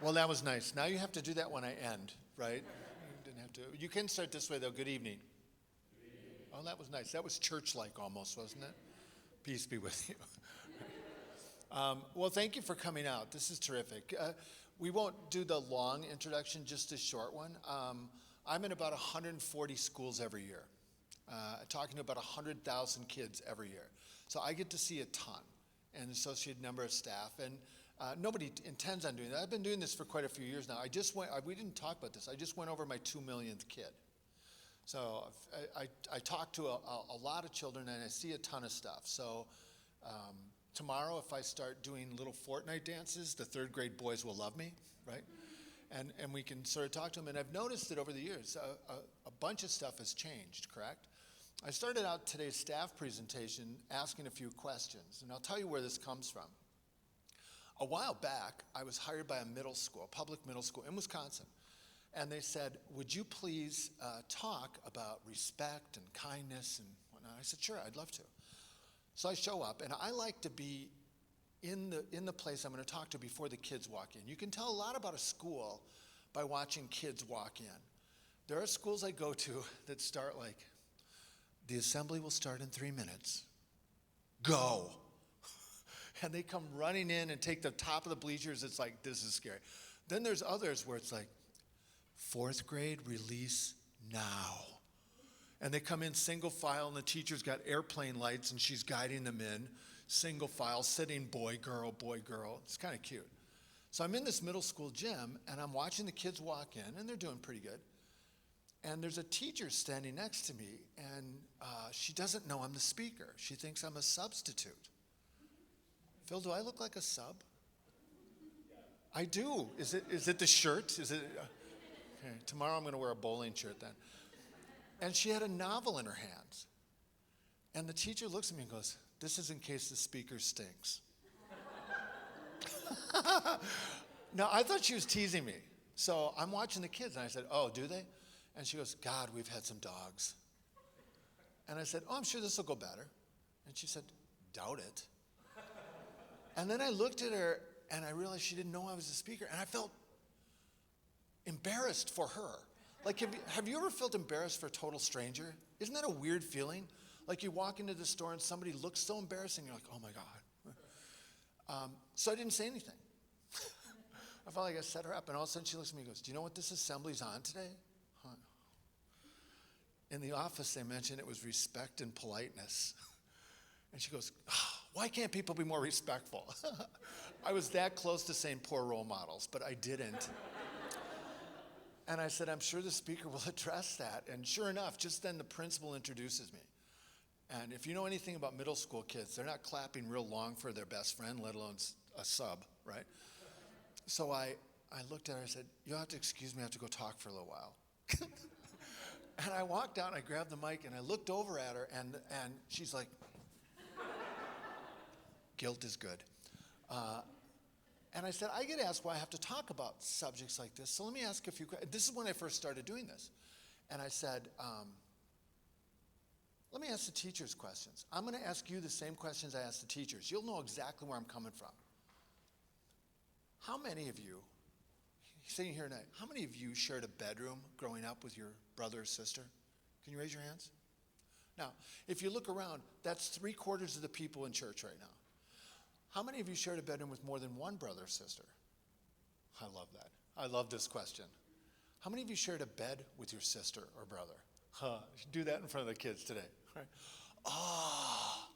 Well, that was nice. Now you have to do that when I end, right? You didn't have to. You can start this way, though. Good evening. Oh, that was nice. That was church-like almost, wasn't it? Peace be with you. Well, thank you for coming out. This is terrific. We won't do the long introduction, just a short one. I'm in about 140 schools every year, talking to about 100,000 kids every year. So I get to see a ton, and associated number of staff. And nobody intends on doing that. I've been doing this for quite a few years now. We didn't talk about this. I just went over my 2 millionth kid. So I talk to a lot of children, and I see a ton of stuff. So tomorrow, if I start doing little Fortnite dances, the third grade boys will love me, right? And we can sort of talk to them. And I've noticed that over the years, a bunch of stuff has changed, correct? I started out today's staff presentation asking a few questions, and I'll tell you where this comes from. A while back, I was hired by a middle school, a public middle school in Wisconsin, and they said, would you please talk about respect and kindness and whatnot? I said, sure, I'd love to. So I show up, and I like to be in the place I'm going to talk to before the kids walk in. You can tell a lot about a school by watching kids walk in. There are schools I go to that start like, the assembly will start in 3 minutes. Go. And they come running in and take the top of the bleachers. It's like, this is scary. Then there's others where it's like, 4th grade, release now. And they come in single file, and the teacher's got airplane lights, and she's guiding them in. Single file, sitting boy, girl, boy, girl. It's kind of cute. So I'm in this middle school gym, and I'm watching the kids walk in, and they're doing pretty good. And there's a teacher standing next to me, and she doesn't know I'm the speaker. She thinks I'm a substitute. Phil, do I look like a sub? I do. Is it the shirt? Is it? Okay, tomorrow I'm going to wear a bowling shirt then. And she had a novel in her hands. And the teacher looks at me and goes, this is in case the speaker stinks. Now, I thought she was teasing me. So I'm watching the kids, and I said, oh, do they? And she goes, God, we've had some dogs. And I said, oh, I'm sure this will go better. And she said, doubt it. And then I looked at her, and I realized she didn't know I was a speaker, and I felt embarrassed for her. Like, have you ever felt embarrassed for a total stranger? Isn't that a weird feeling? Like you walk into the store and somebody looks so embarrassing, you're like, oh my God. So I didn't say anything. I felt like I set her up, and all of a sudden she looks at me and goes, do you know what this assembly's on today? Huh. In the office they mentioned it was respect and politeness. And she goes, oh, why can't people be more respectful? I was that close to saying poor role models, but I didn't. And I said, I'm sure the speaker will address that. And sure enough, just then the principal introduces me. And if you know anything about middle school kids, they're not clapping real long for their best friend, let alone a sub, right? So I looked at her and I said, you'll have to excuse me, I have to go talk for a little while. And I walked out and I grabbed the mic and I looked over at her and she's like, guilt is good. And I said, I get asked why I have to talk about subjects like this, so let me ask a few questions. This is when I first started doing this. And I said, let me ask the teachers questions. I'm going to ask you the same questions I asked the teachers. You'll know exactly where I'm coming from. How many of you, sitting here tonight, how many of you shared a bedroom growing up with your brother or sister? Can you raise your hands? Now, if you look around, that's 3/4 of the people in church right now. How many of you shared a bedroom with more than one brother or sister? I love that. I love this question. How many of you shared a bed with your sister or brother? You should do that in front of the kids today. Right? Oh,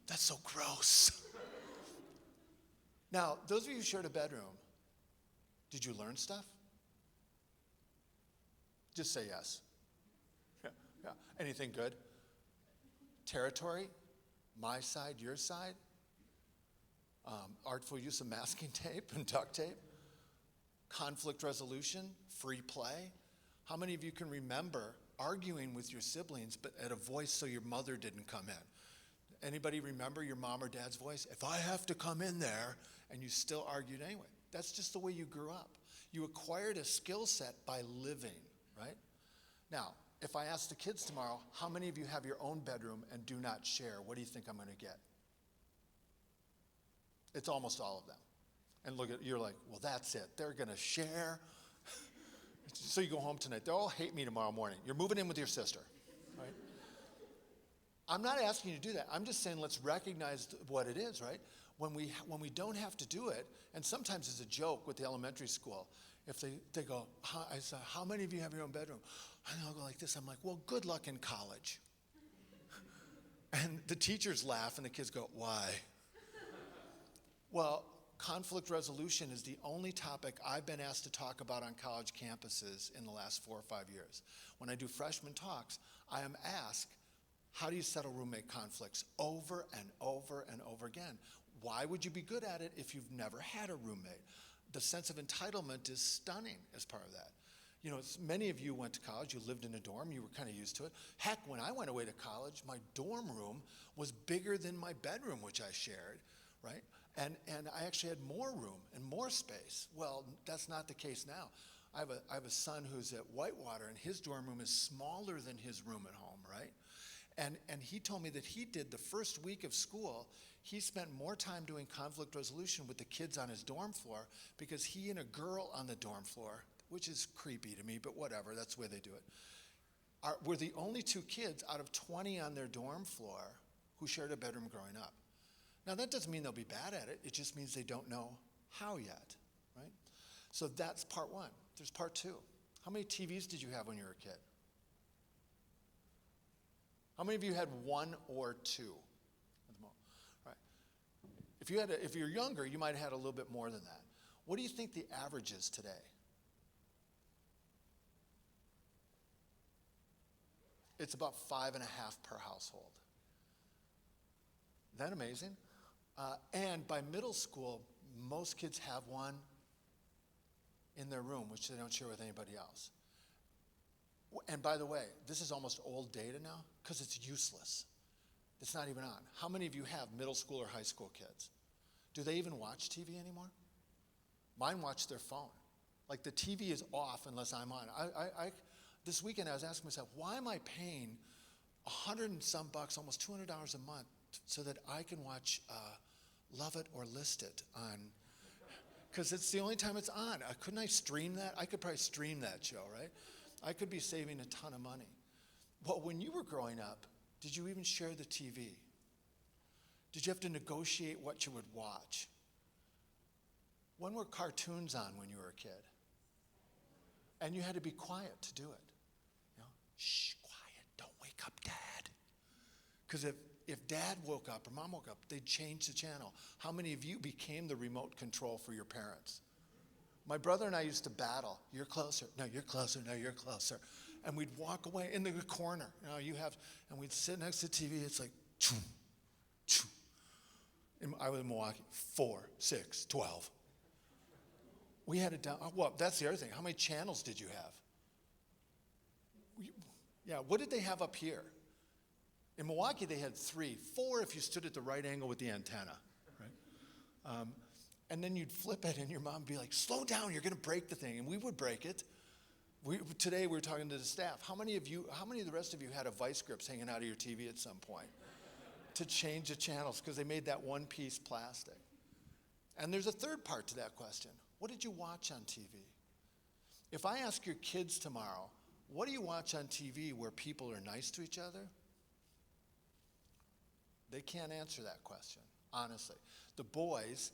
that's so gross. Now, those of you who shared a bedroom, did you learn stuff? Just say yes. Yeah. Anything good? Territory? My side, your side? Artful use of masking tape and duct tape, conflict resolution, free play. How many of you can remember arguing with your siblings but at a voice so your mother didn't come in? Anybody remember your mom or dad's voice? If I have to come in there, and you still argued anyway. That's just the way you grew up. You acquired a skill set by living, right? Now, if I ask the kids tomorrow, how many of you have your own bedroom and do not share? What do you think I'm going to get? It's almost all of them. And you're like, well, that's it. They're going to share. So you go home tonight. They'll all hate me tomorrow morning. You're moving in with your sister, right? I'm not asking you to do that. I'm just saying let's recognize what it is, right? When we don't have to do it, and sometimes it's a joke with the elementary school. If they go, I say, how many of you have your own bedroom? And I'll go like this. I'm like, well, good luck in college. And the teachers laugh and the kids go, why? Well, conflict resolution is the only topic I've been asked to talk about on college campuses in the last 4 or 5 years. When I do freshman talks, I am asked, how do you settle roommate conflicts over and over and over again? Why would you be good at it if you've never had a roommate? The sense of entitlement is stunning as part of that. You know, many of you went to college, you lived in a dorm, you were kind of used to it. Heck, when I went away to college, my dorm room was bigger than my bedroom, which I shared, right? And I actually had more room and more space. Well, that's not the case now. I have a son who's at Whitewater, and his dorm room is smaller than his room at home, right? And he told me that he did the first week of school, he spent more time doing conflict resolution with the kids on his dorm floor because he and a girl on the dorm floor, which is creepy to me, but whatever, that's the way they do it, were the only 2 kids out of 20 on their dorm floor who shared a bedroom growing up. Now, that doesn't mean they'll be bad at it. It just means they don't know how yet, right? So that's part 1. There's part 2. How many TVs did you have when you were a kid? How many of you had 1 or 2? Right. If you're younger, you might have had a little bit more than that. What do you think the average is today? It's about 5.5 per household. Isn't that amazing? And by middle school, most kids have one in their room, which they don't share with anybody else. And by the way, this is almost old data now because it's useless. It's not even on. How many of you have middle school or high school kids? Do they even watch TV anymore? Mine watch their phone. Like the TV is off unless I'm on. This weekend I was asking myself, why am I paying $100 and some bucks, almost $200 a month, so that I can watch Love It or List It on? Because it's the only time it's on. Couldn't I stream that? I could probably stream that show, right? I could be saving a ton of money. Well, when you were growing up, did you even share the TV? Did you have to negotiate what you would watch? When were cartoons on when you were a kid? And you had to be quiet to do it. You know, shh, quiet, don't wake up Dad. Because if Dad woke up or Mom woke up, they'd change the channel. How many of you became the remote control for your parents? My brother and I used to battle. You're closer. No, you're closer. No, you're closer. And we'd walk away in the corner. And we'd sit next to the TV. It's like, choo, choo. I was in Milwaukee. 4, 6, 12. We had it down. Well, that's the other thing. How many channels did you have? Yeah, what did they have up here? In Milwaukee, they had 3, 4 if you stood at the right angle with the antenna, right? And then you'd flip it, and your mom would be like, slow down, you're going to break the thing. And we would break it. Today, we were talking to the staff. How many of the rest of you had a vice grips hanging out of your TV at some point to change the channels because they made that one-piece plastic? And there's a third part to that question. What did you watch on TV? If I ask your kids tomorrow, what do you watch on TV where people are nice to each other? They can't answer that question, honestly. The boys,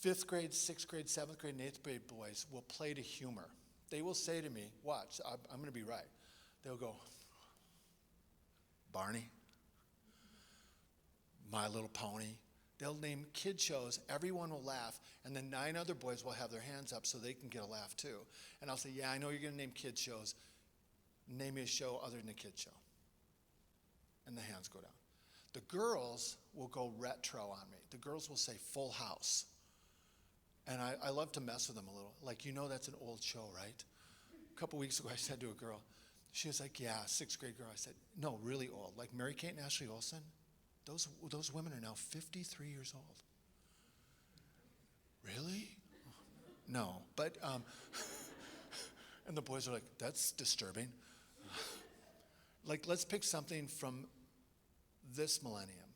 5th grade, 6th grade, 7th grade, and 8th grade boys will play to humor. They will say to me, watch, I'm going to be right. They'll go, Barney, My Little Pony. They'll name kid shows, everyone will laugh, and then 9 other boys will have their hands up so they can get a laugh too. And I'll say, yeah, I know you're going to name kid shows. Name me a show other than a kid show. And the hands go down. The girls will go retro on me. The girls will say Full House. And I love to mess with them a little. Like, you know that's an old show, right? A couple weeks ago I said to a girl, she was like, yeah, 6th grade girl. I said, no, really old. Like Mary-Kate and Ashley Olsen. Those women are now 53 years old. Really? No, but, and the boys are like, that's disturbing. Like, let's pick something from this millennium.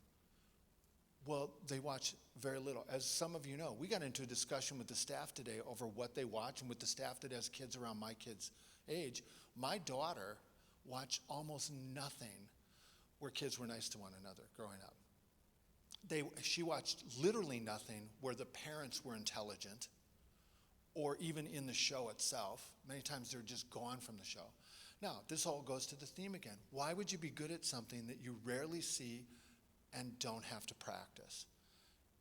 Well, they watch very little. As some of you know, we got into a discussion with the staff today over what they watch, and with the staff that has kids around my kids' age. My daughter watched almost nothing where kids were nice to one another growing up. She watched literally nothing where the parents were intelligent, or even in the show itself. Many times they're just gone from the show. Now, this all goes to the theme again. Why would you be good at something that you rarely see and don't have to practice?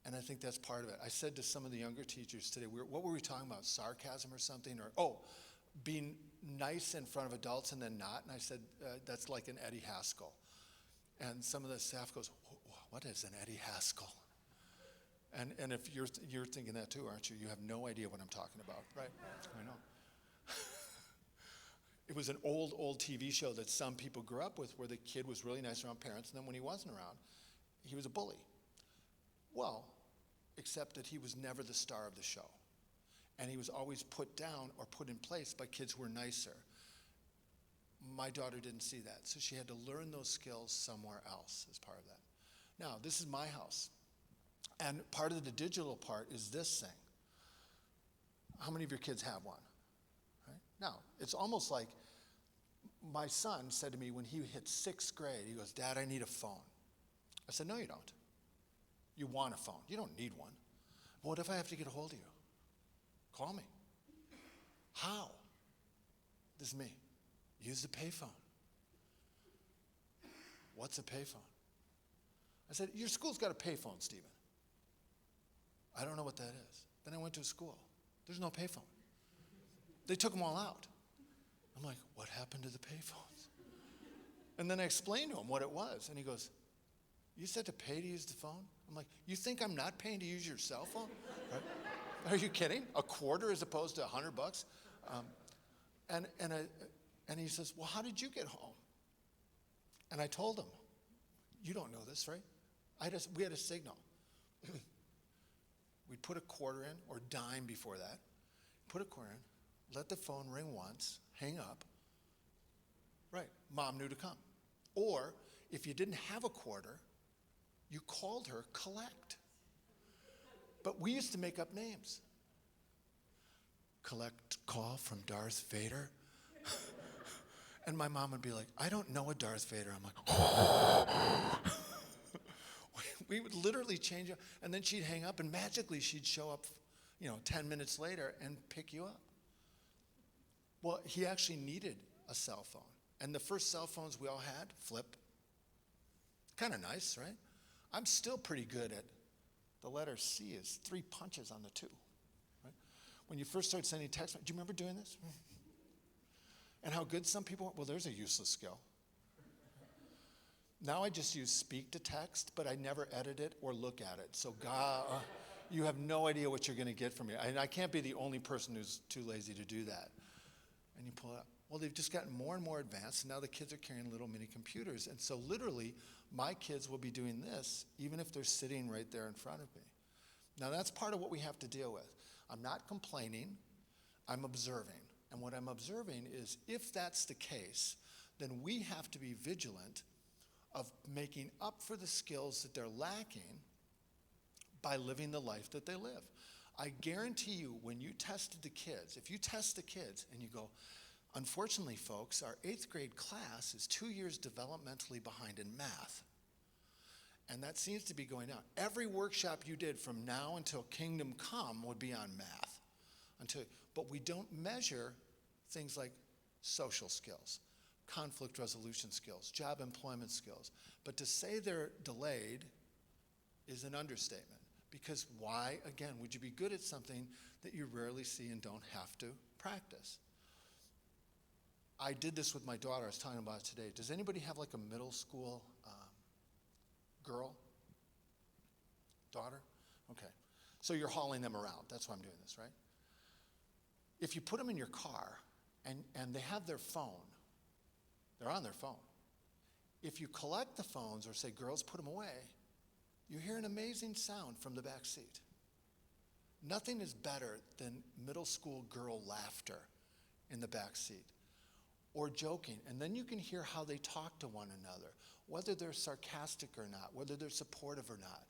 And I think that's part of it. I said to some of the younger teachers today, what were we talking about? Sarcasm or something? Or, being nice in front of adults and then not? And I said, that's like an Eddie Haskell. And some of the staff goes, what is an Eddie Haskell? And if you're thinking that too, aren't you? You have no idea what I'm talking about, right? I know. It was an old TV show that some people grew up with where the kid was really nice around parents, and then when he wasn't around, he was a bully. Well, except that he was never the star of the show. And he was always put down or put in place by kids who were nicer. My daughter didn't see that, so she had to learn those skills somewhere else as part of that. Now, this is my house. And part of the digital part is this thing. How many of your kids have one? Right? Now, it's almost like my son said to me when he hit 6th grade, he goes, Dad, I need a phone. I said, no, you don't. You want a phone. You don't need one. What if I have to get a hold of you? Call me. How? This is me. Use the payphone. What's a payphone? I said, your school's got a payphone, Stephen. I don't know what that is. Then I went to a school. There's no payphone. They took them all out. I'm like, what happened to the payphones? And then I explained to him what it was. And he goes, you said to pay to use the phone? I'm like, you think I'm not paying to use your cell phone? Right? Are you kidding? A quarter as opposed to $100? And he says, well, how did you get home? And I told him, you don't know this, right? We had a signal. We'd put a quarter in, or dime before that, put a quarter in, let the phone ring once, hang up. Right, mom knew to come. Or if you didn't have a quarter, you called her collect. But we used to make up names. Collect call from Darth Vader. And my mom would be like, I don't know a Darth Vader. I'm like, we would literally change it. And then she'd hang up, and magically she'd show up, 10 minutes later and pick you up. Well, he actually needed a cell phone. And the first cell phones we all had, flip. Kind of nice, right? I'm still pretty good at the letter C is 3 punches on the 2. Right? When you first started sending text, do you remember doing this? And how good some people are? Well, there's a useless skill. Now I just use speak to text, but I never edit it or look at it. So God, you have no idea what you're going to get from me. And I can't be the only person who's too lazy to do that. And you pull it up. Well, they've just gotten more and more advanced, and now the kids are carrying little mini computers. And so literally, my kids will be doing this, even if they're sitting right there in front of me. Now, that's part of what we have to deal with. I'm not complaining. I'm observing. And what I'm observing is, if that's the case, then we have to be vigilant of making up for the skills that they're lacking by living the life that they live. I guarantee you, when you tested the kids, if you test the kids and you go, unfortunately, folks, our 8th grade class is 2 years developmentally behind in math. And that seems to be going down. Every workshop you did from now until Kingdom Come would be on math. But we don't measure things like social skills, conflict resolution skills, job employment skills. But to say they're delayed is an understatement. Because why, again, would you be good at something that you rarely see and don't have to practice? I did this with my daughter. I was talking about it today. Does anybody have like a middle school girl? Daughter? Okay. So you're hauling them around. That's why I'm doing this, right? If you put them in your car and they have their phone, they're on their phone. If you collect the phones or say, girls, put them away, you hear an amazing sound from the back seat. Nothing is better than middle school girl laughter in the back seat, or joking. And then you can hear how they talk to one another, whether they're sarcastic or not, whether they're supportive or not.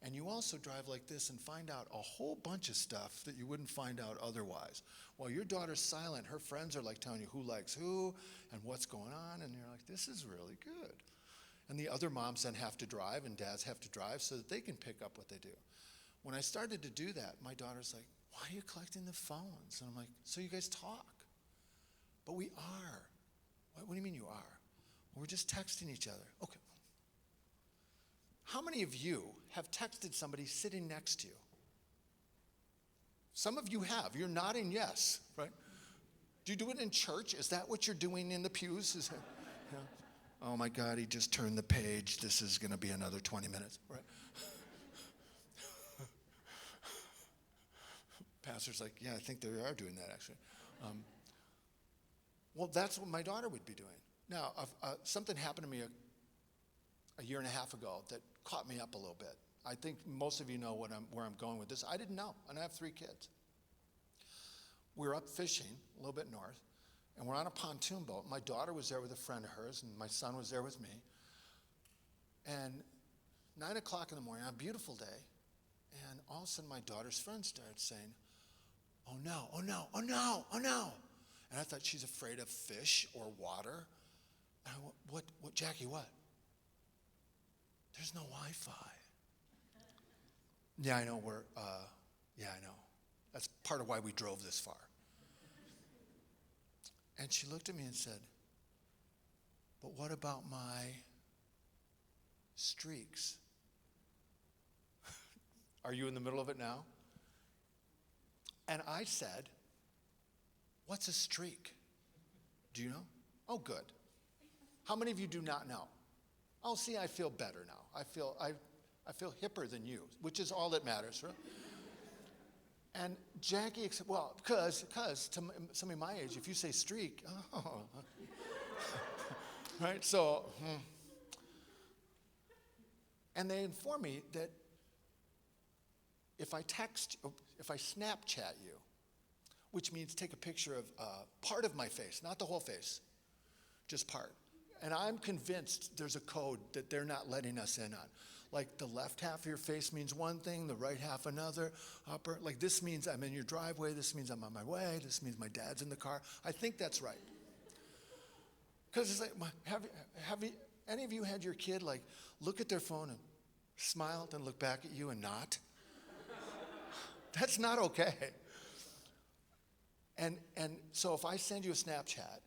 And you also drive like this and find out a whole bunch of stuff that you wouldn't find out otherwise. While your daughter's silent, her friends are like telling you who likes who and what's going on, and you're like, this is really good. And the other moms then have to drive and dads have to drive so that they can pick up what they do. When I started to do that, my daughter's like, why are you collecting the phones? And I'm like, so you guys talk. But we are. What do you mean you are? Well, we're just texting each other. Okay. How many of you have texted somebody sitting next to you? Some of you have. You're nodding yes, right? Do you do it in church? Is that what you're doing in the pews? Is that, yeah. Oh my God, he just turned the page. This is going to be another 20 minutes, right? Pastor's like, yeah, I think they are doing that actually. Well, that's what my daughter would be doing. Now, something happened to me a year and a half ago that caught me up a little bit. I think most of you know where I'm going with this. I didn't know, and I have 3 kids. We were up fishing a little bit north, and we're on a pontoon boat. My daughter was there with a friend of hers, and my son was there with me. And 9 o'clock in the morning, on a beautiful day, and all of a sudden my daughter's friend started saying, oh no, oh no, oh no, oh no. And I thought she's afraid of fish or water. And I went, what, Jackie, what? There's no Wi-Fi. Yeah, I know I know. That's part of why we drove this far. And she looked at me and said, but what about my streaks? Are you in the middle of it now? And I said, what's a streak? Do you know? Oh, good. How many of you do not know? Oh, see, I feel better now. I feel hipper than you, which is all that matters, right? And Jackie, well, because to somebody my age, if you say streak, oh, right? So, and they inform me that if I Snapchat you, which means take a picture of part of my face, not the whole face, just part. And I'm convinced there's a code that they're not letting us in on. Like the left half of your face means one thing, the right half another, upper. Like this means I'm in your driveway, this means I'm on my way, this means my dad's in the car. I think that's right. Because it's like, have any of you had your kid like look at their phone and smile, then look back at you and not? That's not okay. And so if I send you a Snapchat,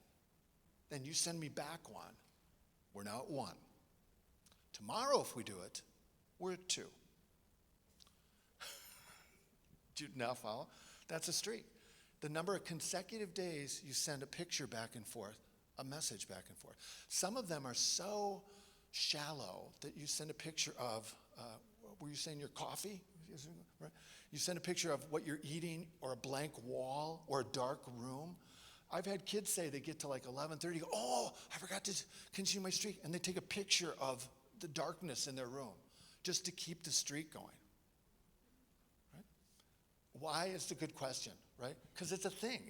then you send me back one, we're now at 1. Tomorrow, if we do it, we're at 2. Do you now follow? That's a streak. The number of consecutive days you send a picture back and forth, a message back and forth. Some of them are so shallow that you send a picture of, were you saying your coffee? Right? You send a picture of what you're eating or a blank wall or a dark room. I've had kids say they get to like 11:30, go, oh, I forgot to continue my streak. And they take a picture of the darkness in their room just to keep the streak going. Right? Why is the good question, right? Because it's a thing.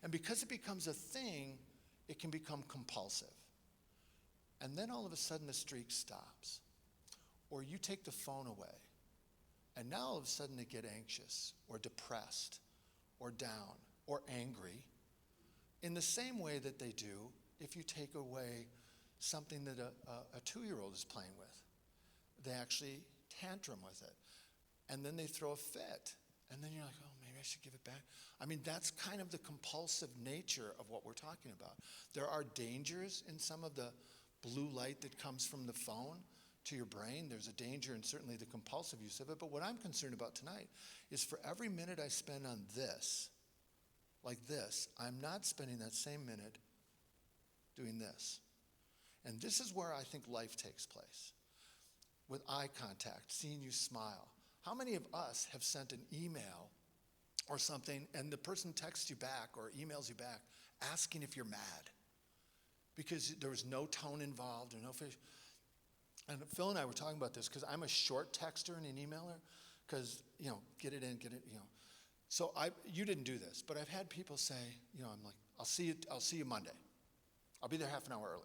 And because it becomes a thing, it can become compulsive. And then all of a sudden the streak stops. Or you take the phone away. And now all of a sudden they get anxious or depressed or down or angry in the same way that they do if you take away something that a 2-year-old is playing with. They actually tantrum with it. And then they throw a fit. And then you're like, oh, maybe I should give it back. I mean, that's kind of the compulsive nature of what we're talking about. There are dangers in some of the blue light that comes from the phone to your brain. There's a danger in certainly the compulsive use of it. But what I'm concerned about tonight is for every minute I spend on this, like this, I'm not spending that same minute doing this. And this is where I think life takes place. With eye contact, seeing you smile. How many of us have sent an email or something and the person texts you back or emails you back asking if you're mad? Because there was no tone involved or no fish. And Phil and I were talking about this because I'm a short texter and an emailer because, get it in, So you didn't do this, but I've had people say, I'm like, I'll see you Monday. I'll be there half an hour early.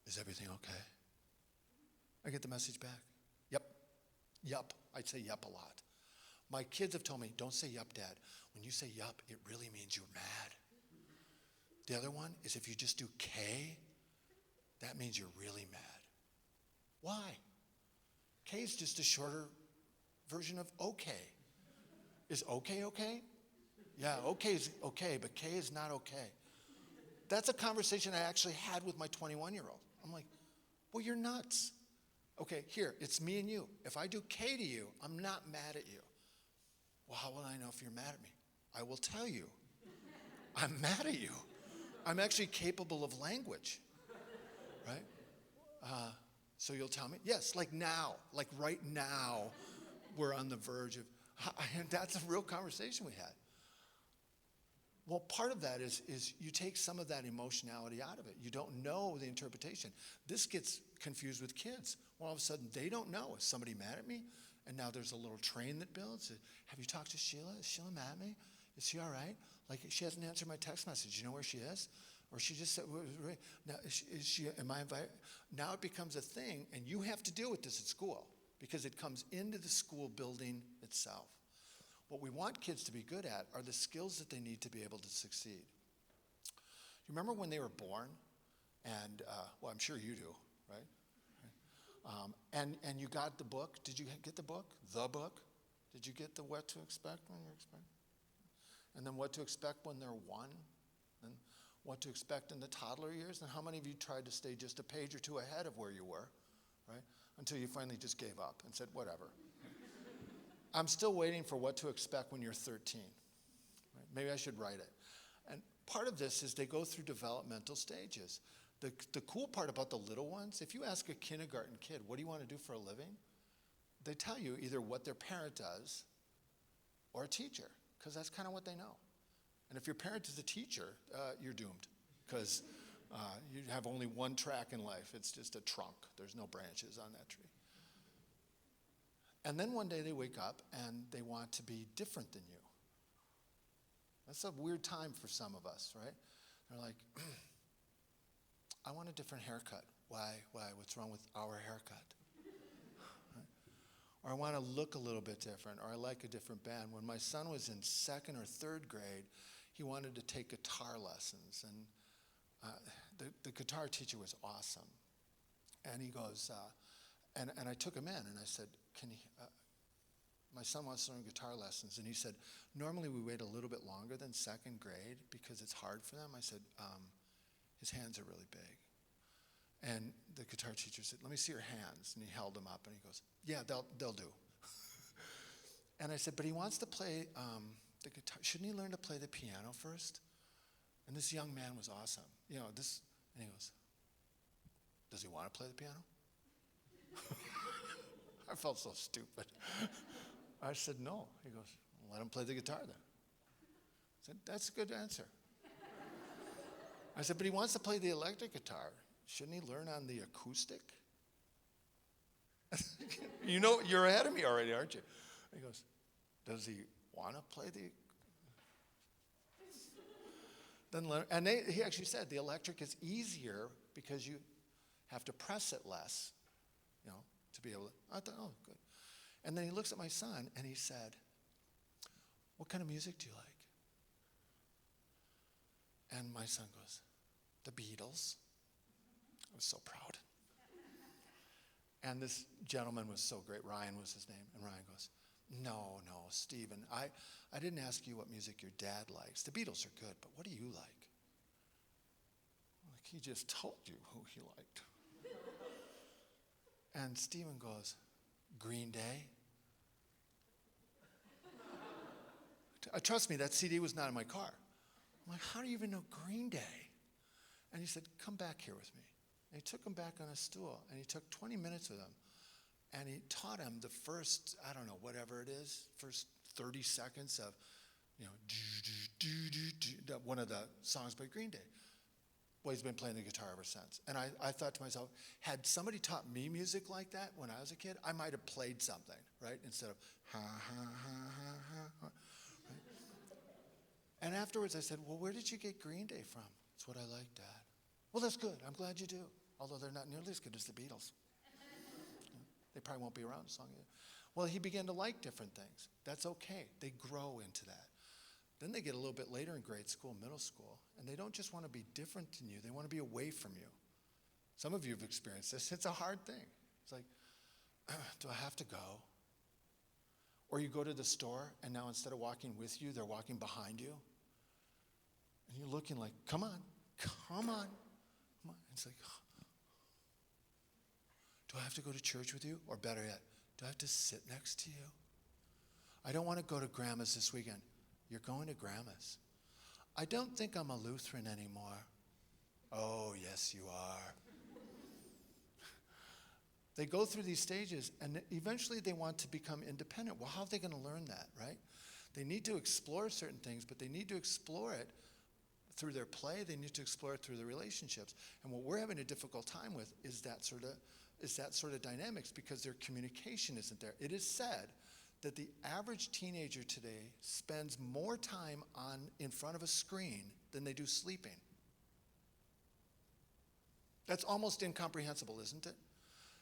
Is everything okay? I get the message back. Yep. Yup. I'd say yup a lot. My kids have told me, don't say yup, Dad. When you say yup, it really means you're mad. The other one is if you just do K, that means you're really mad. Why? K is just a shorter version of okay. Is okay okay? Yeah, okay is okay, but K is not okay. That's a conversation I actually had with my 21-year-old. I'm like, well, you're nuts. Okay, here, it's me and you. If I do K to you, I'm not mad at you. Well, how will I know if you're mad at me? I will tell you. I'm mad at you. I'm actually capable of language, right? So you'll tell me? Yes, like now, like right now, we're on the verge of, and that's a real conversation we had. Well, part of that is you take some of that emotionality out of it. You don't know the interpretation. This gets confused with kids. Well, all of a sudden, they don't know. Is somebody mad at me? And now there's a little train that builds. Have you talked to Sheila? Is Sheila mad at me? Is she all right? Like, she hasn't answered my text message. You know where she is? Or she just said, now, is she, am I invited? Now it becomes a thing, and you have to deal with this at school because it comes into the school building itself. What we want kids to be good at are the skills that they need to be able to succeed. You remember when they were born? And, well, I'm sure you do, right? And you got the book. Did you get the book? The book? Did you get the what to expect when you're expecting? And then what to expect when they're 1? And what to expect in the toddler years? And how many of you tried to stay just a page or two ahead of where you were, right? Until you finally just gave up and said, whatever. I'm still waiting for what to expect when you're 13. Right? Maybe I should write it. And part of this is they go through developmental stages. The cool part about the little ones, if you ask a kindergarten kid, what do you want to do for a living? They tell you either what their parent does or a teacher, because that's kind of what they know. And if your parent is a teacher, you're doomed, because you have only one track in life. It's just a trunk. There's no branches on that tree. And then one day they wake up and they want to be different than you. That's a weird time for some of us, right? They're like, I want a different haircut. Why? What's wrong with our haircut? Right? Or I want to look a little bit different, or I like a different band. When my son was in 2nd or 3rd grade, he wanted to take guitar lessons. And the guitar teacher was awesome. And he goes, and I took him in and I said, my son wants to learn guitar lessons. And he said, normally we wait a little bit longer than 2nd grade because it's hard for them. I said, his hands are really big. And the guitar teacher said, let me see your hands. And he held them up and he goes, yeah, they'll do. And I said, but he wants to play the guitar. Shouldn't he learn to play the piano first? And this young man was awesome. And he goes, does he want to play the piano? I felt so stupid. I said, no. He goes, let him play the guitar then. I said, that's a good answer. I said, but he wants to play the electric guitar. Shouldn't he learn on the acoustic? You know, you're ahead of me already, aren't you? He goes, does he want to play the... Then learn, and he actually said the electric is easier because you have to press it less, to be able to... I thought, oh, good. And then he looks at my son and he said, what kind of music do you like? And my son goes, the Beatles. I was so proud. And this gentleman was so great. Ryan was his name. And Ryan goes, no, Stephen, I didn't ask you what music your dad likes. The Beatles are good, but what do you like? Like, he just told you who he liked. And Stephen goes, Green Day? Trust me, that CD was not in my car. I'm like, how do you even know Green Day? And he said, come back here with me. And he took him back on a stool, and he took 20 minutes with him. And he taught him the first, I don't know, whatever it is, first 30 seconds of, one of the songs by Green Day. Well, he's been playing the guitar ever since. And I thought to myself, had somebody taught me music like that when I was a kid, I might have played something, right? Instead of ha, ha, ha, ha, ha. Right? And afterwards I said, well, where did you get Green Day from? It's what I like, Dad. Well, that's good. I'm glad you do. Although they're not nearly as good as the Beatles. They probably won't be around as long as you. Well, he began to like different things. That's okay. They grow into that. Then they get a little bit later in grade school, middle school, and they don't just want to be different than you. They want to be away from you. Some of you have experienced this. It's a hard thing. It's like, do I have to go? Or you go to the store, and now instead of walking with you, they're walking behind you. And you're looking like, come on, come on, come on. It's like, do I have to go to church with you? Or better yet, do I have to sit next to you? I don't want to go to Grandma's this weekend. You're going to Grandma's. I don't think I'm a Lutheran anymore. Oh, yes, you are. They go through these stages, and eventually they want to become independent. Well, how are they going to learn that, right? They need to explore certain things, but they need to explore it through their play. They need to explore it through their relationships. And what we're having a difficult time with is that sort of dynamics, because their communication isn't there. It is said that the average teenager today spends more time in front of a screen than they do sleeping. That's almost incomprehensible, isn't it?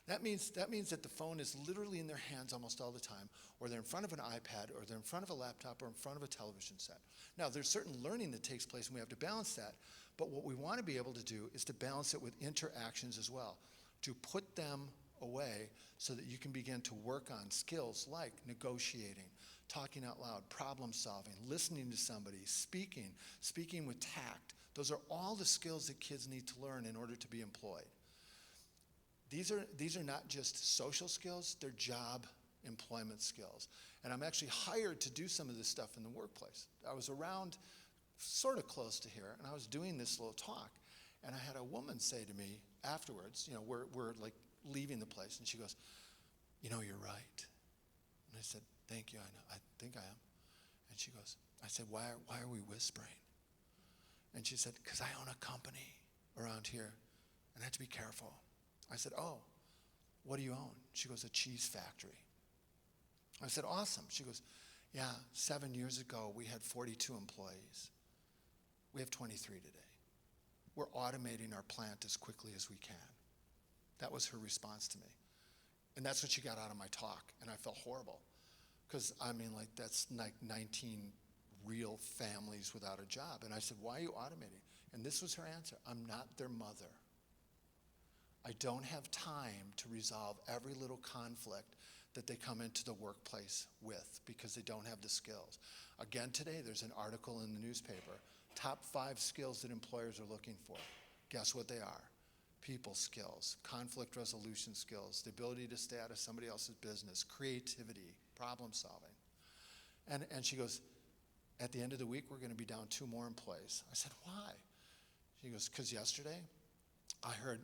That means that the phone is literally in their hands almost all the time, or they're in front of an iPad, or they're in front of a laptop, or in front of a television set. Now, there's certain learning that takes place, and we have to balance that. But what we want to be able to do is to balance it with interactions as well, to put them away so that you can begin to work on skills like negotiating, talking out loud, problem solving, listening to somebody, speaking with tact. Those are all the skills that kids need to learn in order to be employed. These are not just social skills, they're job employment skills. And I'm actually hired to do some of this stuff in the workplace. I was around sort of close to here, and I was doing this little talk, and I had a woman say to me afterwards, we're like leaving the place, and she goes, you're right. And I said, thank you, I think I am. And she goes, I said, why are we whispering? And she said, because I own a company around here, and I have to be careful. I said, oh, what do you own? She goes, a cheese factory. I said, awesome. She goes, yeah, 7 years ago, we had 42 employees. We have 23 today. We're automating our plant as quickly as we can. That was her response to me. And that's what she got out of my talk, and I felt horrible. Because, that's like 19 real families without a job. And I said, why are you automating? And this was her answer. I'm not their mother. I don't have time to resolve every little conflict that they come into the workplace with because they don't have the skills. Again, today there's an article in the newspaper, top 5 skills that employers are looking for. Guess what they are? People skills, conflict resolution skills, the ability to stay out of somebody else's business, creativity, problem solving. And she goes, at the end of the week, we're going to be down 2 more employees. I said, why? She goes, because yesterday I heard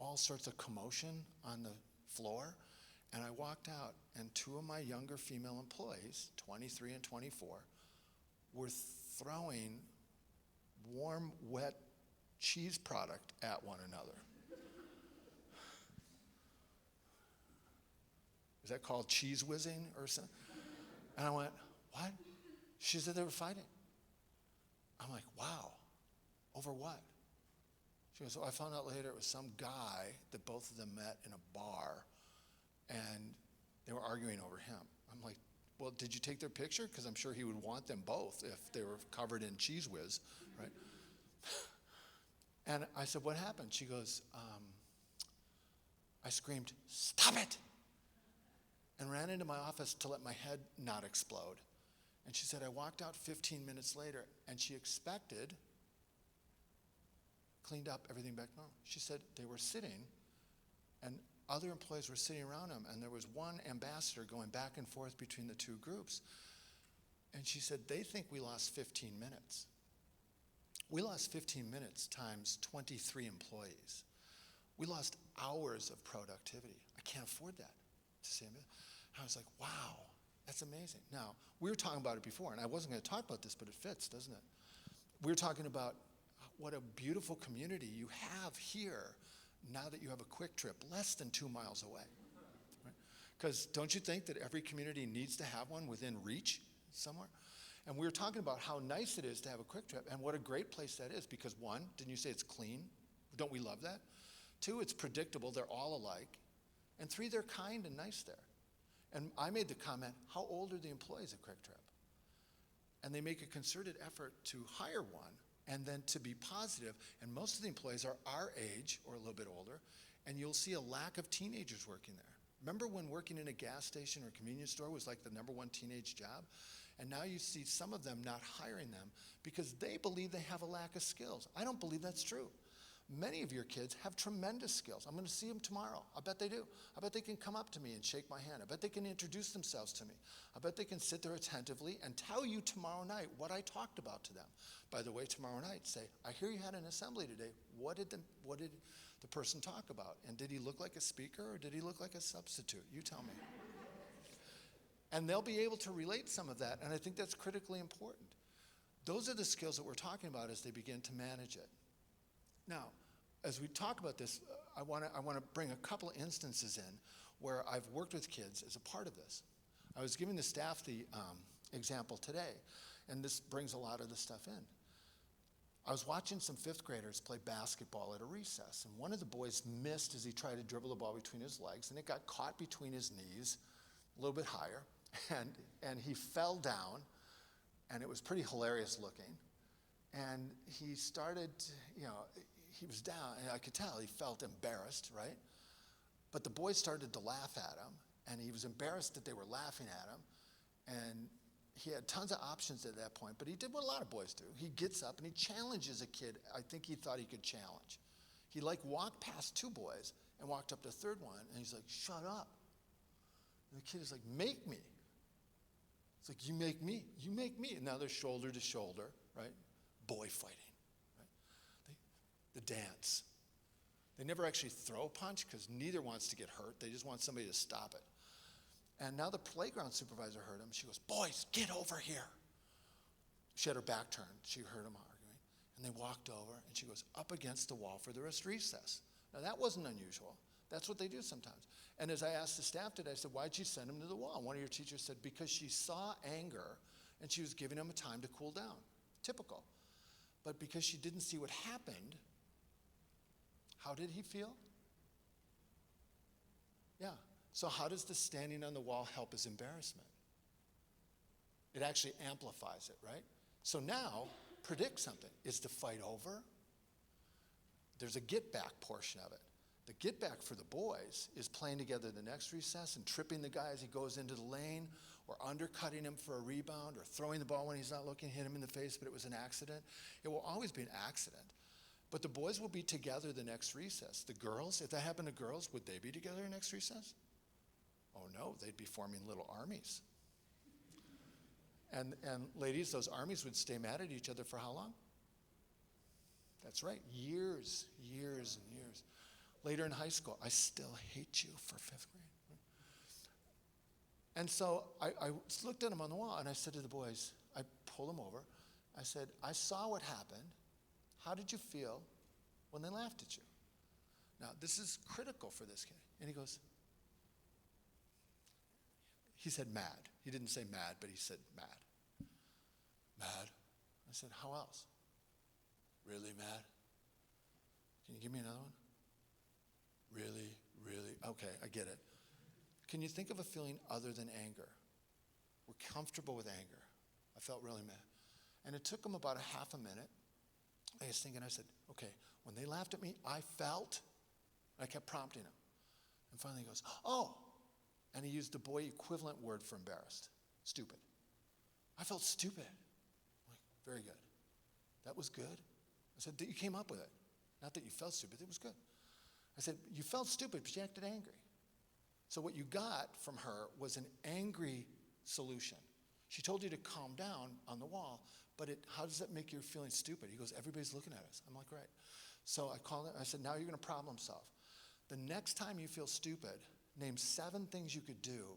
all sorts of commotion on the floor, and I walked out, and 2 of my younger female employees, 23 and 24, were throwing warm, wet cheese product at one another. Is that called cheese whizzing or something? And I went, what? She said they were fighting. I'm like, wow, over what? She goes, I found out later it was some guy that both of them met in a bar, and they were arguing over him. I'm like, well, did you take their picture? Because I'm sure he would want them both if they were covered in cheese whiz, right? And I said, what happened? She goes, I screamed, stop it! And ran into my office to let my head not explode. And she said, I walked out 15 minutes later, and she expected, cleaned up, everything back normal. She said they were sitting, and other employees were sitting around them, and there was one ambassador going back and forth between the 2 groups. And she said, they think we lost 15 minutes. We lost 15 minutes times 23 employees. We lost hours of productivity. I can't afford that. I was like, wow, that's amazing. Now, we were talking about it before, and I wasn't going to talk about this, but it fits, doesn't it? We were talking about what a beautiful community you have here now that you have a quick trip less than 2 miles away. Because don't you think that every community needs to have one within reach somewhere? And we were talking about how nice it is to have a quick trip and what a great place that is because 1, didn't you say it's clean? Don't we love that? 2, it's predictable. They're all alike. And 3, they're kind and nice there. And I made the comment, how old are the employees at Quick Trip? And they make a concerted effort to hire one and then to be positive. And most of the employees are our age or a little bit older, and you'll see a lack of teenagers working there. Remember when working in a gas station or a convenience store was like the #1 teenage job? And now you see some of them not hiring them because they believe they have a lack of skills. I don't believe that's true. Many of your kids have tremendous skills. I'm going to see them tomorrow. I bet they do. I bet they can come up to me and shake my hand. I bet they can introduce themselves to me. I bet they can sit there attentively and tell you tomorrow night what I talked about to them. By the way, tomorrow night, say, I hear you had an assembly today. What did the person talk about? And did he look like a speaker or did he look like a substitute? You tell me. And they'll be able to relate some of that, and I think that's critically important. Those are the skills that we're talking about as they begin to manage it. Now, as we talk about this, I want to bring a couple of instances in where I've worked with kids as a part of this. I was giving the staff the example today, and this brings a lot of the stuff in. I was watching some 5th graders play basketball at a recess, and one of the boys missed as he tried to dribble the ball between his legs, and it got caught between his knees, a little bit higher, and he fell down, and it was pretty hilarious looking. And he started, he was down, and I could tell he felt embarrassed, right? But the boys started to laugh at him, and he was embarrassed that they were laughing at him, and he had tons of options at that point, but he did what a lot of boys do. He gets up and he challenges a kid I think he thought he could challenge. He walked past 2 boys and walked up to the 3rd one, and he's like, shut up. And the kid is like, make me. It's like, you make me. And now they're shoulder to shoulder, right? Boy fighting, right? The dance. They never actually throw a punch because neither wants to get hurt. They just want somebody to stop it. And now the playground supervisor heard him. She goes, boys, get over here. She had her back turned. She heard him arguing. And they walked over, and she goes up against the wall for the rest of recess. Now, that wasn't unusual. That's what they do sometimes. And as I asked the staff today, I said, why'd you send him to the wall? And one of your teachers said, because she saw anger, and she was giving him a time to cool down. Typical. But because she didn't see what happened, how did he feel? Yeah. So how does the standing on the wall help his embarrassment? It actually amplifies it, right? So now, predict something. Is the fight over? There's a get-back portion of it. The get-back for the boys is playing together the next recess and tripping the guy as he goes into the lane, or undercutting him for a rebound, or throwing the ball when he's not looking, hit him in the face, but it was an accident. It will always be an accident. But the boys will be together the next recess. The girls, if that happened to girls, would they be together next recess? Oh no, they'd be forming little armies. And ladies, those armies would stay mad at each other for how long? That's right, years and years. Later in high school, I still hate you for 5th grade. And so I looked at them on the wall, and I said to the boys, I pulled them over. I said, I saw what happened. How did you feel when they laughed at you? Now, this is critical for this kid. And he said mad. He didn't say mad, but he said mad. Mad? I said, how else? Really mad? Can you give me another one? Really? Okay, I get it. Can you think of a feeling other than anger? We're comfortable with anger. I felt really mad. And it took him about a half a minute. I was thinking, I said, okay, when they laughed at me, I kept prompting him. And finally he goes, oh. And he used the boy equivalent word for embarrassed, stupid. I felt stupid. I'm like, very good. That was good. I said, that you came up with it. Not that you felt stupid, it was good. I said, you felt stupid, but you acted angry. So what you got from her was an angry solution. She told you to calm down on the wall, but how does that make you feeling stupid? He goes, everybody's looking at us. I'm like, right. So I called him, I said, now you're going to problem solve. The next time you feel stupid, name 7 things you could do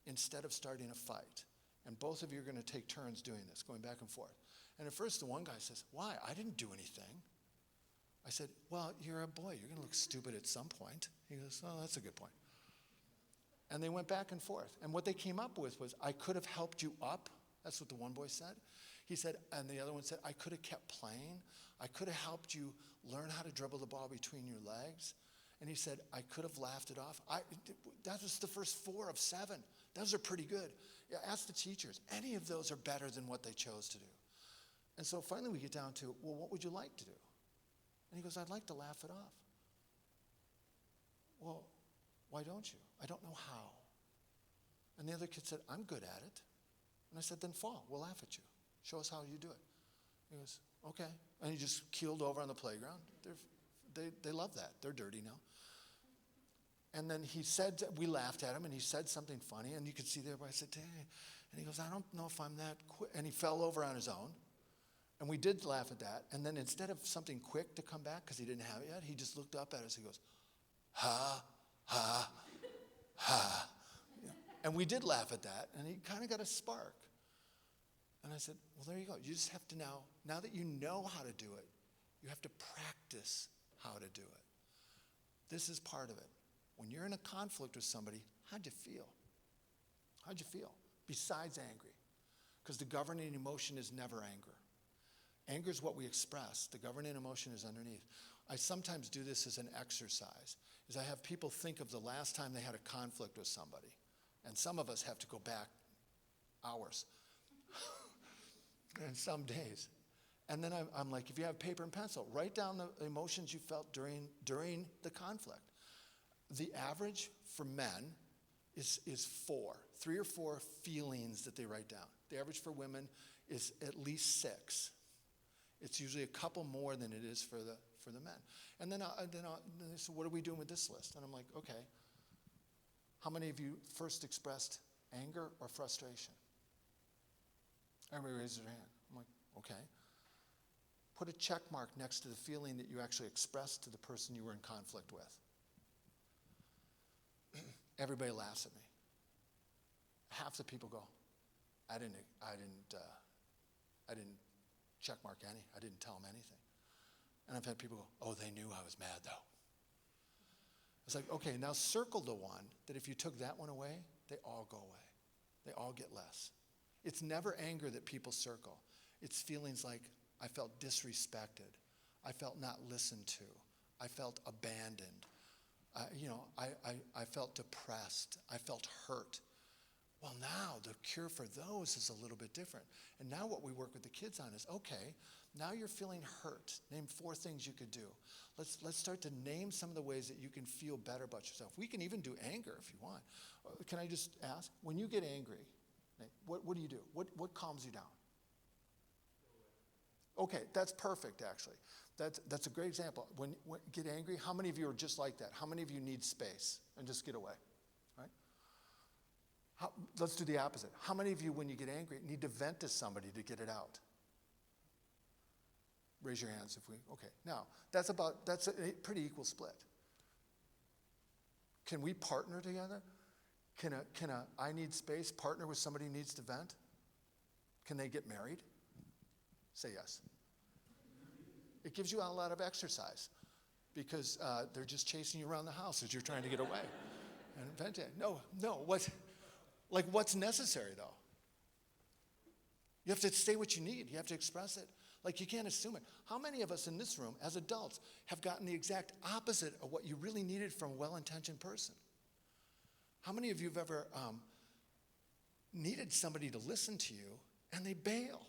instead of starting a fight. And both of you are going to take turns doing this, going back and forth. And at first the one guy says, why? I didn't do anything. I said, well, you're a boy. You're going to look stupid at some point. He goes, oh, that's a good point. And they went back and forth. And what they came up with was, I could have helped you up. That's what the one boy said. He said, and the other one said, I could have kept playing. I could have helped you learn how to dribble the ball between your legs. And he said, I could have laughed it off. That was the first 4 of 7. Those are pretty good. Yeah, ask the teachers. Any of those are better than what they chose to do. And so finally we get down to, well, what would you like to do? And he goes, I'd like to laugh it off. Well, why don't you? I don't know how. And the other kid said, I'm good at it. And I said, then fall. We'll laugh at you. Show us how you do it. He goes, okay. And he just keeled over on the playground. They love that. They're dirty now. And then he said, we laughed at him, and he said something funny, and you could see there, I said, hey. And he goes, I don't know if I'm that quick. And he fell over on his own. And we did laugh at that. And then instead of something quick to come back, because he didn't have it yet, he just looked up at us. He goes, ha, ha, ha. Yeah. And we did laugh at that, and he kind of got a spark. And I said, well, there you go. You just have to now that you know how to do it, you have to practice how to do it. This is part of it. When you're in a conflict with somebody, how'd you feel? How'd you feel? Besides angry. Because the governing emotion is never anger. Anger is what we express. The governing emotion is underneath. I sometimes do this as an exercise, is I have people think of the last time they had a conflict with somebody. And some of us have to go back hours and some days. And then I'm like, if you have paper and pencil, write down the emotions you felt during the conflict. The average for men is 3 or 4 feelings that they write down. The average for women is at least 6. It's usually a couple more than it is for the men. And then they say, what are we doing with this list? And I'm like, okay, how many of you first expressed anger or frustration? Everybody raised their hand. I'm like, okay. Put a check mark next to the feeling that you actually expressed to the person you were in conflict with. Everybody laughs at me. Half the people go, I didn't check mark any. I didn't tell them anything. And I've had people go, oh, they knew I was mad though. It's like, okay, now circle the one that if you took that one away, they all go away. They all get less. It's never anger that people circle. It's feelings like, I felt disrespected. I felt not listened to. I felt abandoned. I felt depressed. I felt hurt. Well, now the cure for those is a little bit different. And now what we work with the kids on is, okay, now you're feeling hurt. Name 4 things you could do. Let's start to name some of the ways that you can feel better about yourself. We can even do anger if you want. Can I just ask, when you get angry, what do you do? What calms you down? Okay, that's perfect, actually. That's a great example. When you get angry, how many of you are just like that? How many of you need space and just get away? Right? Let's do the opposite. How many of you, when you get angry, need to vent to somebody to get it out? Raise your hands okay. Now, that's a pretty equal split. Can we partner together? Can a I need space partner with somebody who needs to vent? Can they get married? Say yes. It gives you a lot of exercise because they're just chasing you around the house as you're trying to get away. And venting. No, what's necessary though? You have to say what you need. You have to express it. Like you can't assume it. How many of us in this room as adults have gotten the exact opposite of what you really needed from a well-intentioned person? How many of you have ever needed somebody to listen to you and they bail?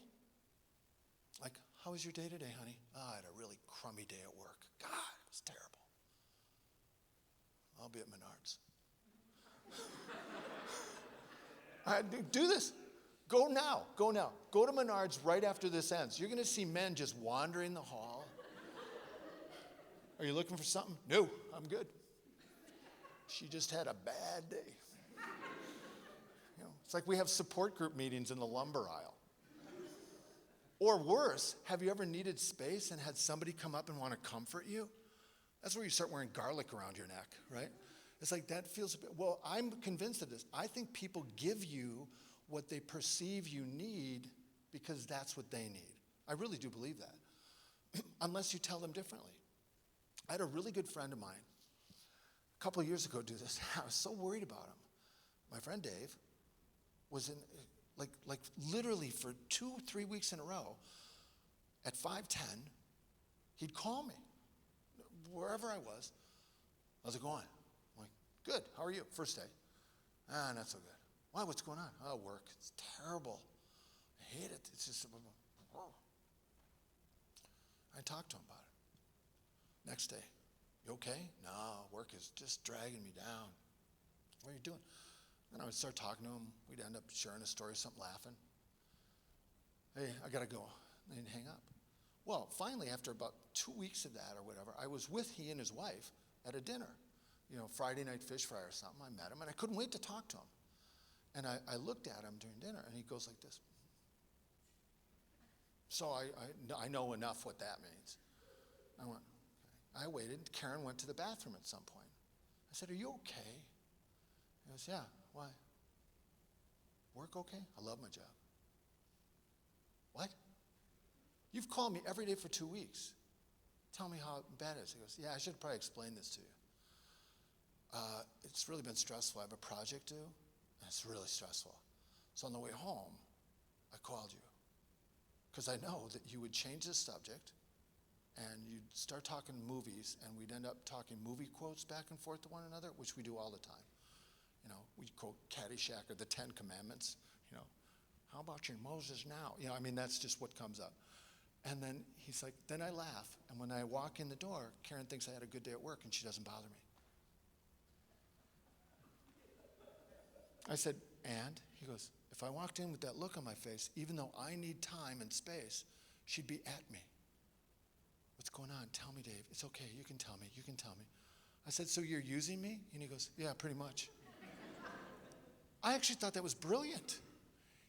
Like, how was your day today, honey? Oh, I had a really crummy day at work. God, it was terrible. I'll be at Menards. All right, do this. Go now. Go to Menards right after this ends. You're going to see men just wandering the hall. Are you looking for something? No, I'm good. She just had a bad day. It's like we have support group meetings in the lumber aisle. Or worse, have you ever needed space and had somebody come up and want to comfort you? That's where you start wearing garlic around your neck, right? It's like that feels a bit, well, I'm convinced of this. I think people give you what they perceive you need because that's what they need. I really do believe that, unless you tell them differently. I had a really good friend of mine a couple of years ago do this. I was so worried about him. My friend Dave was in, like literally for 2-3 weeks in a row, at 5:10, he'd call me, wherever I was. How's it going? I'm like, good, how are you? First day. Not so good. Why, what's going on? Oh, work. It's terrible. I hate it. It's just, I talked to him about it. Next day, you okay? No, work is just dragging me down. What are you doing? And I would start talking to him. We'd end up sharing a story, something, laughing. Hey, I got to go. And he'd hang up. Well, finally, after about 2 weeks of that or whatever, I was with he and his wife at a dinner, Friday night fish fry or something. I met him, and I couldn't wait to talk to him. And I looked at him during dinner, and he goes like this. So I know enough what that means. I went, okay. I waited. Karen went to the bathroom at some point. I said, are you okay? He goes, yeah, why? Work okay? I love my job. What? You've called me every day for 2 weeks. Tell me how bad it is. He goes, yeah, I should probably explain this to you. It's really been stressful. I have a project due, and it's really stressful. So on the way home, I called you because I know that you would change the subject and you'd start talking movies, and we'd end up talking movie quotes back and forth to one another, which we do all the time. We quote Caddyshack or the 10 Commandments. How about your Moses now? That's just what comes up. And then he's like, then I laugh. And when I walk in the door, Karen thinks I had a good day at work, and she doesn't bother me. I said, and? He goes, if I walked in with that look on my face, even though I need time and space, she'd be at me. What's going on? Tell me, Dave. It's okay. You can tell me. You can tell me. I said, so you're using me? And he goes, yeah, pretty much. I actually thought that was brilliant.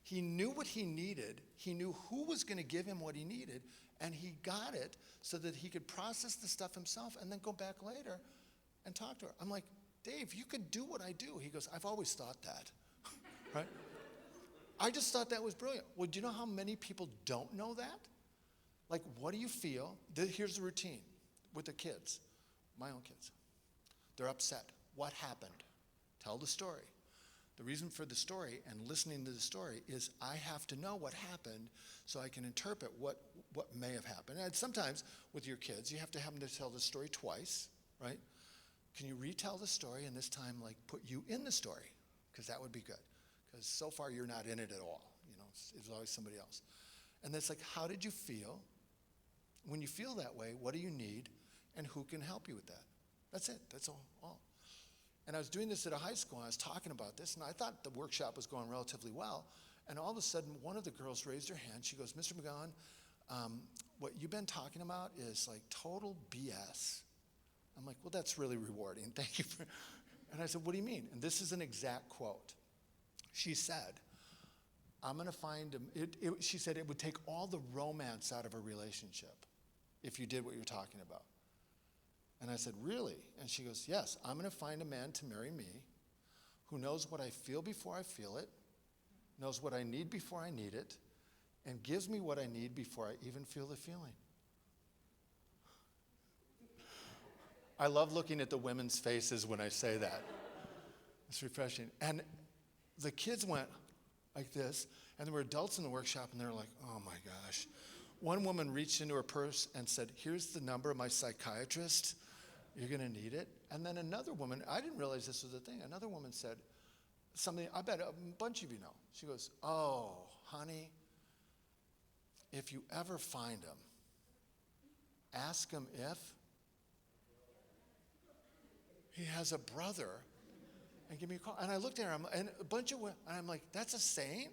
He knew what he needed. He knew who was going to give him what he needed, and he got it so that he could process the stuff himself and then go back later and talk to her. I'm like, Dave, you could do what I do. He goes, I've always thought that, right? I just thought that was brilliant. Well, do you know how many people don't know that? Like, what do you feel? Here's the routine with the kids, my own kids. They're upset. What happened? Tell the story. The reason for the story and listening to the story is I have to know what happened so I can interpret what may have happened. And sometimes with your kids, you have to have them to tell the story twice, right? Can you retell the story and this time put you in the story? Because that would be good. Because so far you're not in it at all. It's always somebody else. And it's like, how did you feel? When you feel that way, what do you need? And who can help you with that? That's it. That's all. And I was doing this at a high school, and I was talking about this, and I thought the workshop was going relatively well. And all of a sudden, one of the girls raised her hand. She goes, Mr. McGowan, what you've been talking about is total BS. I'm like, well, that's really rewarding. Thank you for. And I said, what do you mean? And this is an exact quote. She said, I'm going to find him. She said it would take all the romance out of a relationship if you did what you're talking about. And I said, really? And she goes, yes, I'm going to find a man to marry me who knows what I feel before I feel it, knows what I need before I need it, and gives me what I need before I even feel the feeling. I love looking at the women's faces when I say that. It's refreshing. And the kids went like this, and there were adults in the workshop, and they were like, oh my gosh. One woman reached into her purse and said, here's the number of my psychiatrist. You're going to need it. And then another woman, I didn't realize this was a thing. Another woman said something I bet a bunch of you know. She goes, oh, honey, if you ever find him, ask him if he has a brother and give me a call. And I looked at her, and a bunch of women, and I'm like, that's a saying?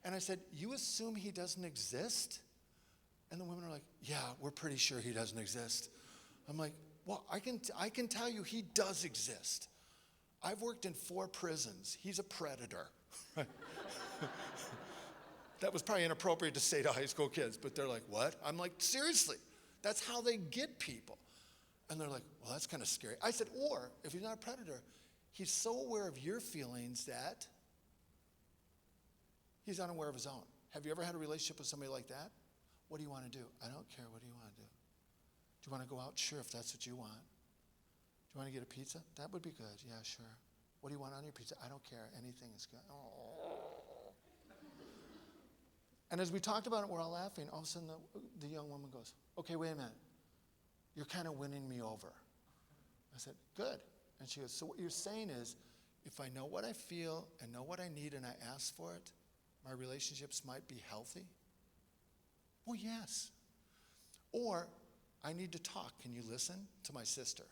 And I said, you assume he doesn't exist? And the women are like, yeah, we're pretty sure he doesn't exist. I'm like, well, I can tell you he does exist. I've worked in 4 prisons. He's a predator. That was probably inappropriate to say to high school kids, but they're like, what? I'm like, seriously, that's how they get people. And they're like, well, that's kind of scary. I said, or if he's not a predator, he's so aware of your feelings that he's unaware of his own. Have you ever had a relationship with somebody like that? What do you want to do? I don't care. What do you want to do? Do you want to go out? Sure, if that's what you want. Do you want to get a pizza? That would be good. Yeah, sure. What do you want on your pizza? I don't care. Anything is good. Oh. And as we talked about it, we're all laughing. All of a sudden, the young woman goes, okay, wait a minute. You're kind of winning me over. I said, good. And she goes, so what you're saying is if I know what I feel and know what I need and I ask for it, my relationships might be healthy? Well, yes. Or I need to talk. Can you listen to my sister?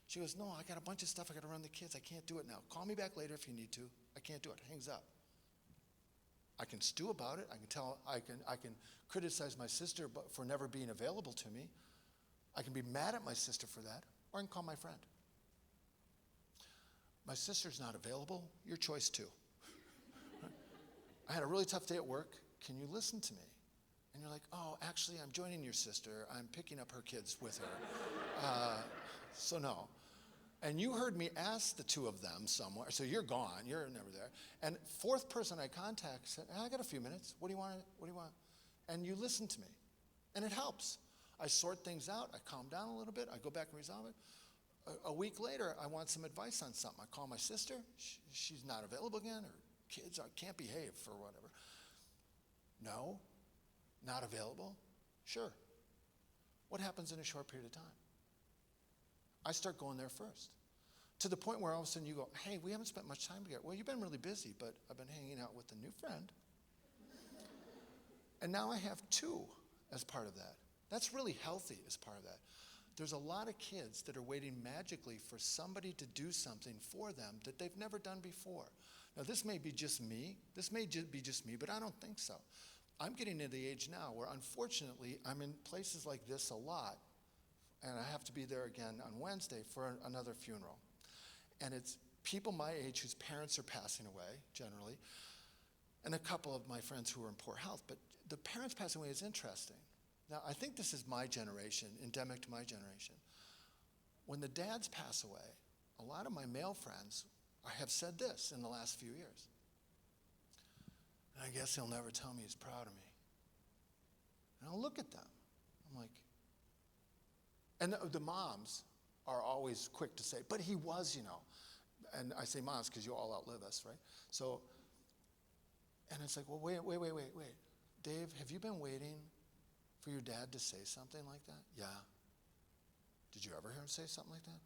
She goes, no, I got a bunch of stuff. I got to run the kids. I can't do it now. Call me back later if you need to. I can't do it. Hangs up. I can stew about it. I can criticize my sister for never being available to me. I can be mad at my sister for that, or I can call my friend. My sister's not available. Your choice too. I had a really tough day at work. Can you listen to me? And you're like, oh, actually, I'm joining your sister. I'm picking up her kids with her. So no. And you heard me ask the two of them somewhere. So you're gone. You're never there. And fourth person I contact said, I got a few minutes. What do you want? What do you want? And you listen to me. And it helps. I sort things out. I calm down a little bit. I go back and resolve it. A week later, I want some advice on something. I call my sister. She's not available again. Her kids can't behave for whatever. No. Not available? Sure. What happens in a short period of time? I start going there first. To the point where all of a sudden you go, hey, we haven't spent much time together. Well, you've been really busy, but I've been hanging out with a new friend. And now I have two as part of that. That's really healthy as part of that. There's a lot of kids that are waiting magically for somebody to do something for them that they've never done before. Now, this may be just me. This may be just me, but I don't think so. I'm getting to the age now where, unfortunately, I'm in places like this a lot, and I have to be there again on Wednesday for another funeral. And it's people my age whose parents are passing away, generally, and a couple of my friends who are in poor health. But the parents passing away is interesting. Now, I think this is my generation, endemic to my generation. When the dads pass away, a lot of my male friends have said this in the last few years. And I guess he'll never tell me he's proud of me. And I'll look at them. I'm like, and the moms are always quick to say, but he was, you know. And I say moms because you all outlive us, right? So, and it's like, well, wait. Dave, have you been waiting for your dad to say something like that? Yeah. Did you ever hear him say something like that?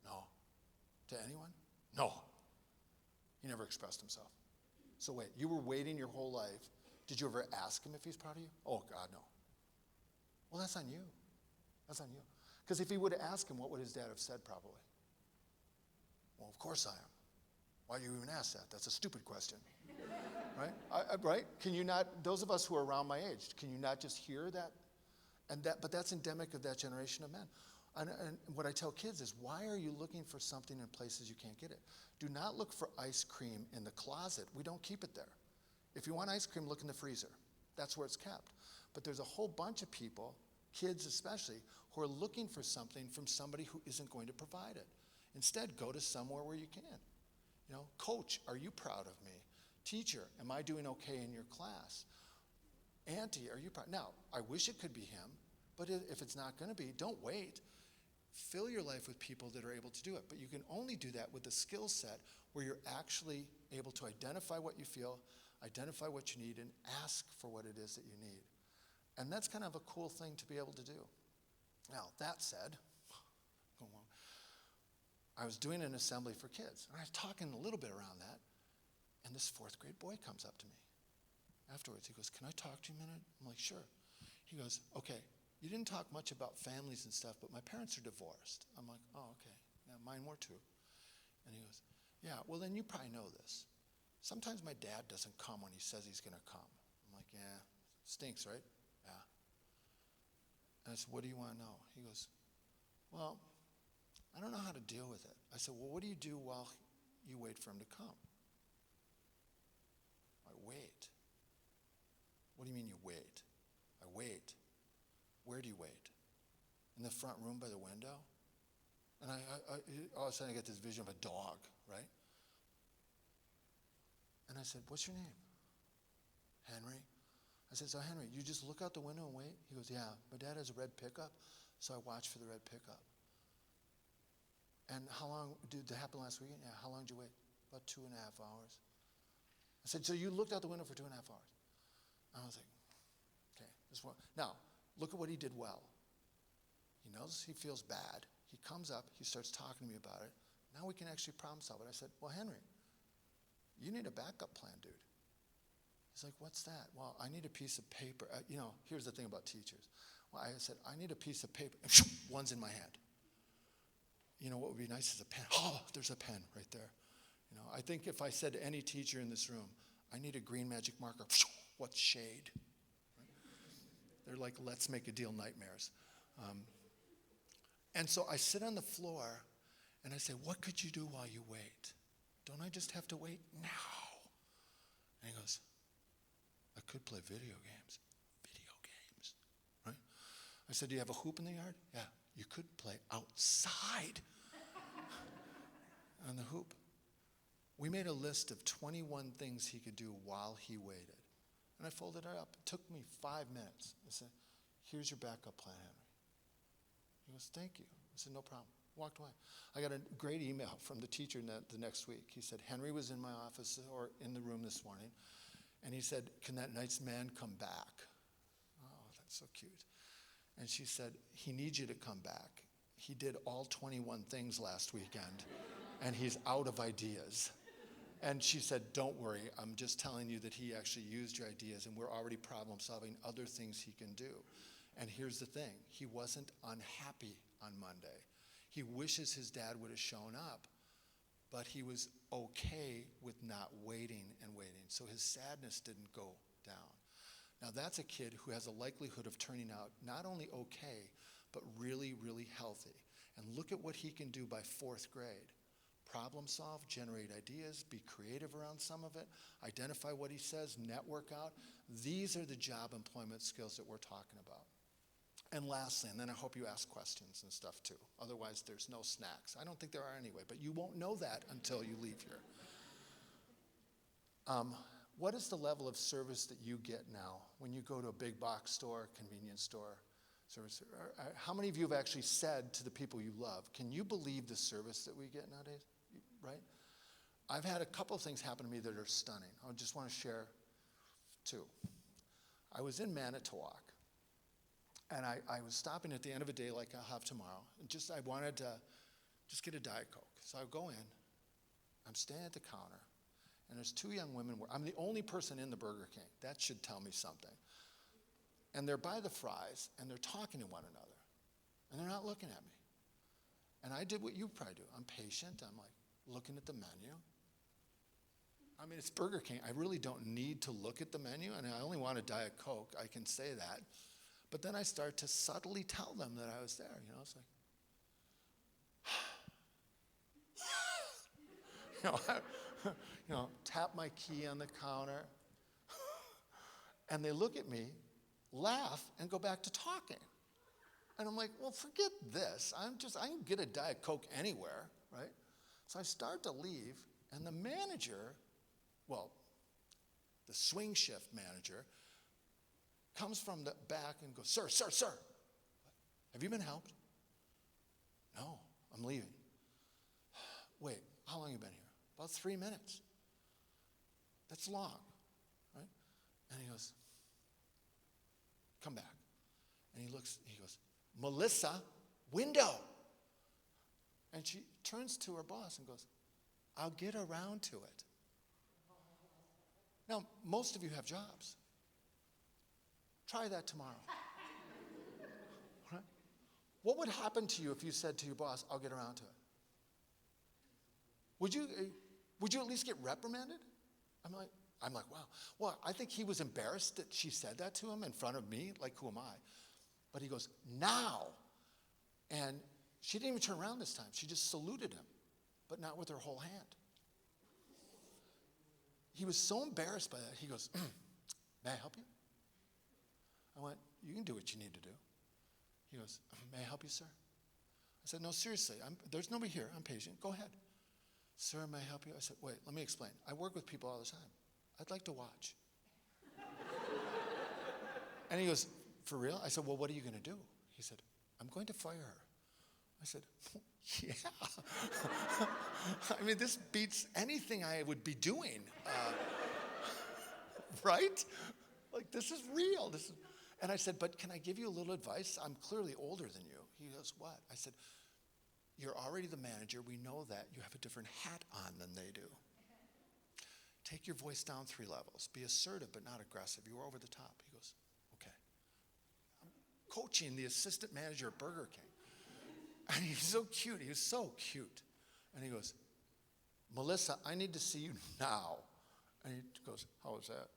No. To anyone? No. He never expressed himself. So wait, you were waiting your whole life. Did you ever ask him if he's proud of you? Oh, God, no. Well, that's on you. That's on you. Because if he would have asked him, what would his dad have said probably? Well, of course I am. Why do you even ask that? That's a stupid question. Right? Right? Can you not, those of us who are around my age, can you not just hear that? But that's endemic of that generation of men. And what I tell kids is, why are you looking for something in places you can't get it? Do not look for ice cream in the closet. We don't keep it there. If you want ice cream, look in the freezer. That's where it's kept. But there's a whole bunch of people, kids especially, who are looking for something from somebody who isn't going to provide it. Instead, go to somewhere where you can. You know, coach, are you proud of me? Teacher, am I doing okay in your class? Auntie, are you proud? Now, I wish it could be him, but if it's not going to be, don't wait. Fill your life with people that are able to do it. But you can only do that with a skill set where you're actually able to identify what you feel, identify what you need, and ask for what it is that you need. And that's kind of a cool thing to be able to do. Now, that said, I was doing an assembly for kids, and I was talking a little bit around that, and this fourth grade boy comes up to me afterwards. He goes, can I talk to you a minute? I'm like, sure. He goes, okay, you didn't talk much about families and stuff, but my parents are divorced. I'm like, oh, okay. Yeah, mine were too. And he goes, yeah, well, then you probably know this. Sometimes my dad doesn't come when he says he's going to come. I'm like, yeah, stinks, right? Yeah. And I said, what do you want to know? He goes, well, I don't know how to deal with it. I said, well, what do you do while you wait for him to come? I wait. What do you mean you wait? I wait. Where do you wait? In the front room by the window? And I all of a sudden I get this vision of a dog, right? And I said, what's your name? Henry. I said, so Henry, you just look out the window and wait? He goes, yeah, my dad has a red pickup, so I watch for the red pickup. And how long did that happen last weekend? Yeah, how long did you wait? About 2.5 hours. I said, so you looked out the window for 2.5 hours? And I was like, okay, this one. Now, look at what he did well. He knows he feels bad. He comes up, he starts talking to me about it. Now we can actually problem solve it. I said, well, Henry, you need a backup plan, dude. He's like, what's that? Well, I need a piece of paper. Here's the thing about teachers. Well, I said, I need a piece of paper. And one's in my hand. What would be nice is a pen. Oh, there's a pen right there. I think if I said to any teacher in this room, I need a green magic marker, what's shade? Right? They're like, let's make a deal nightmares. And so I sit on the floor and I say, what could you do while you wait? Don't I just have to wait? No. And he goes, I could play video games. Video games, right? I said, do you have a hoop in the yard? Yeah, you could play outside on the hoop. We made a list of 21 things he could do while he waited. And I folded it up. It took me 5 minutes. I said, here's your backup plan, Henry. He goes, thank you. I said, no problem. Walked away. I got a great email from the teacher the next week. He said, Henry was in my office or in the room this morning, and he said, can that nice man come back? Oh, that's so cute. And she said, he needs you to come back. He did all 21 things last weekend, and he's out of ideas. And she said, don't worry, I'm just telling you that he actually used your ideas, and we're already problem solving other things he can do. And here's the thing, he wasn't unhappy on Monday. He wishes his dad would have shown up, but he was okay with not waiting and waiting. So his sadness didn't go down. Now that's a kid who has a likelihood of turning out not only okay, but really, really healthy. And look at what he can do by 4th grade. Problem solve, generate ideas, be creative around some of it, identify what he says, network out. These are the job employment skills that we're talking about. And lastly, and then I hope you ask questions and stuff too. Otherwise, there's no snacks. I don't think there are anyway, but you won't know that until you leave here. What is the level of service that you get now when you go to a big box store, convenience store, service? How many of you have actually said to the people you love, can you believe the service that we get nowadays? Right? I've had a couple of things happen to me that are stunning. I just want to share 2. I was in Manitowoc. And I was stopping at the end of a day like I'll have tomorrow. And I wanted to just get a Diet Coke. So I go in. I'm standing at the counter. And there's 2 young women. I'm the only person in the Burger King. That should tell me something. And they're by the fries. And they're talking to one another. And they're not looking at me. And I did what you probably do. I'm patient. I'm like looking at the menu. I mean, it's Burger King. I really don't need to look at the menu. And I only want a Diet Coke. I can say that. But then I start to subtly tell them that I was there. It's like, tap my key on the counter. And they look at me, laugh, and go back to talking. And I'm like, well, forget this. I can get a Diet Coke anywhere, right? So I start to leave, and the manager, the swing shift manager, comes from the back and goes, sir, have you been helped? No, I'm leaving. Wait, how long have you been here? About 3 minutes. That's long, right? And he goes, come back. And he goes, Melissa, window. And she turns to her boss and goes, I'll get around to it. Now, most of you have jobs. Try that tomorrow. Right? What would happen to you if you said to your boss, I'll get around to it? Would you at least get reprimanded? I'm like, wow. Well, I think he was embarrassed that she said that to him in front of me. Like, who am I? But he goes, now. And she didn't even turn around this time. She just saluted him, but not with her whole hand. He was so embarrassed by that. He goes, may I help you? I went, you can do what you need to do. He goes, may I help you, sir? I said, no, seriously, there's nobody here. I'm patient. Go ahead. Sir, may I help you? I said, wait, let me explain. I work with people all the time. I'd like to watch. And he goes, for real? I said, well, what are you going to do? He said, I'm going to fire her. I said, yeah. I mean, this beats anything I would be doing. Right? Like, this is real. And I said, but can I give you a little advice? I'm clearly older than you. He goes, what? I said, You're already the manager. We know that. You have a different hat on than they do. Take your voice down 3 levels. Be assertive but not aggressive. You were over the top. He goes, okay. I'm coaching the assistant manager at Burger King. And he's so cute. He was so cute. And he goes, Melissa, I need to see you now. And he goes, how was that?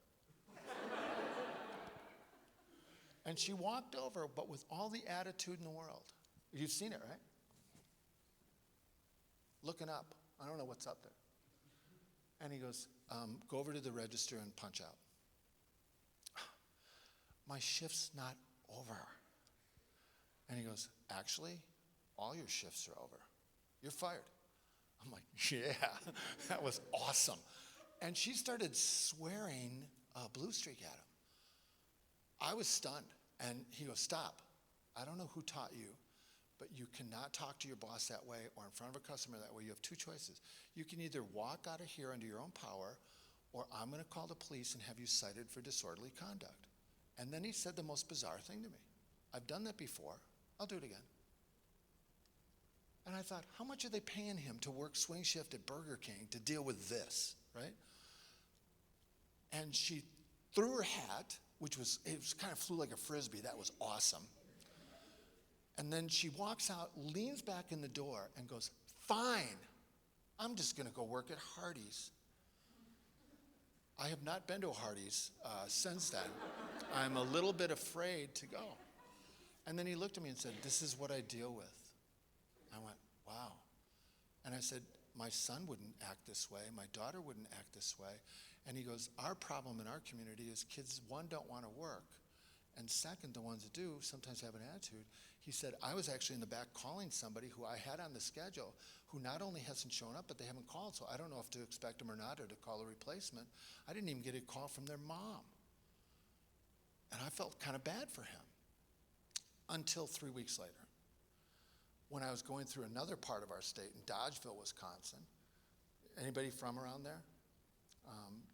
And she walked over, but with all the attitude in the world. You've seen it, right? Looking up. I don't know what's up there. And he goes, go over to the register and punch out. My shift's not over. And he goes, actually, all your shifts are over. You're fired. I'm like, yeah, that was awesome. And she started swearing a blue streak at him. I was stunned. And he goes, stop. I don't know who taught you, but you cannot talk to your boss that way or in front of a customer that way. You have 2 choices. You can either walk out of here under your own power, or I'm going to call the police and have you cited for disorderly conduct. And then he said the most bizarre thing to me. I've done that before. I'll do it again. And I thought, how much are they paying him to work swing shift at Burger King to deal with this, right? And she threw her hat, it kind of flew like a Frisbee. That was awesome. And then she walks out, leans back in the door, and goes, fine, I'm just going to go work at Hardee's. I have not been to a Hardee's since then. I'm a little bit afraid to go. And then he looked at me and said, this is what I deal with. I went, wow. And I said, my son wouldn't act this way. My daughter wouldn't act this way. And he goes, our problem in our community is kids, 1, don't want to work. And second, the ones that do sometimes have an attitude. He said, I was actually in the back calling somebody who I had on the schedule who not only hasn't shown up, but they haven't called. So I don't know if to expect them or not, or to call a replacement. I didn't even get a call from their mom. And I felt kind of bad for him until 3 weeks later, when I was going through another part of our state in Dodgeville, Wisconsin. Anybody from around there?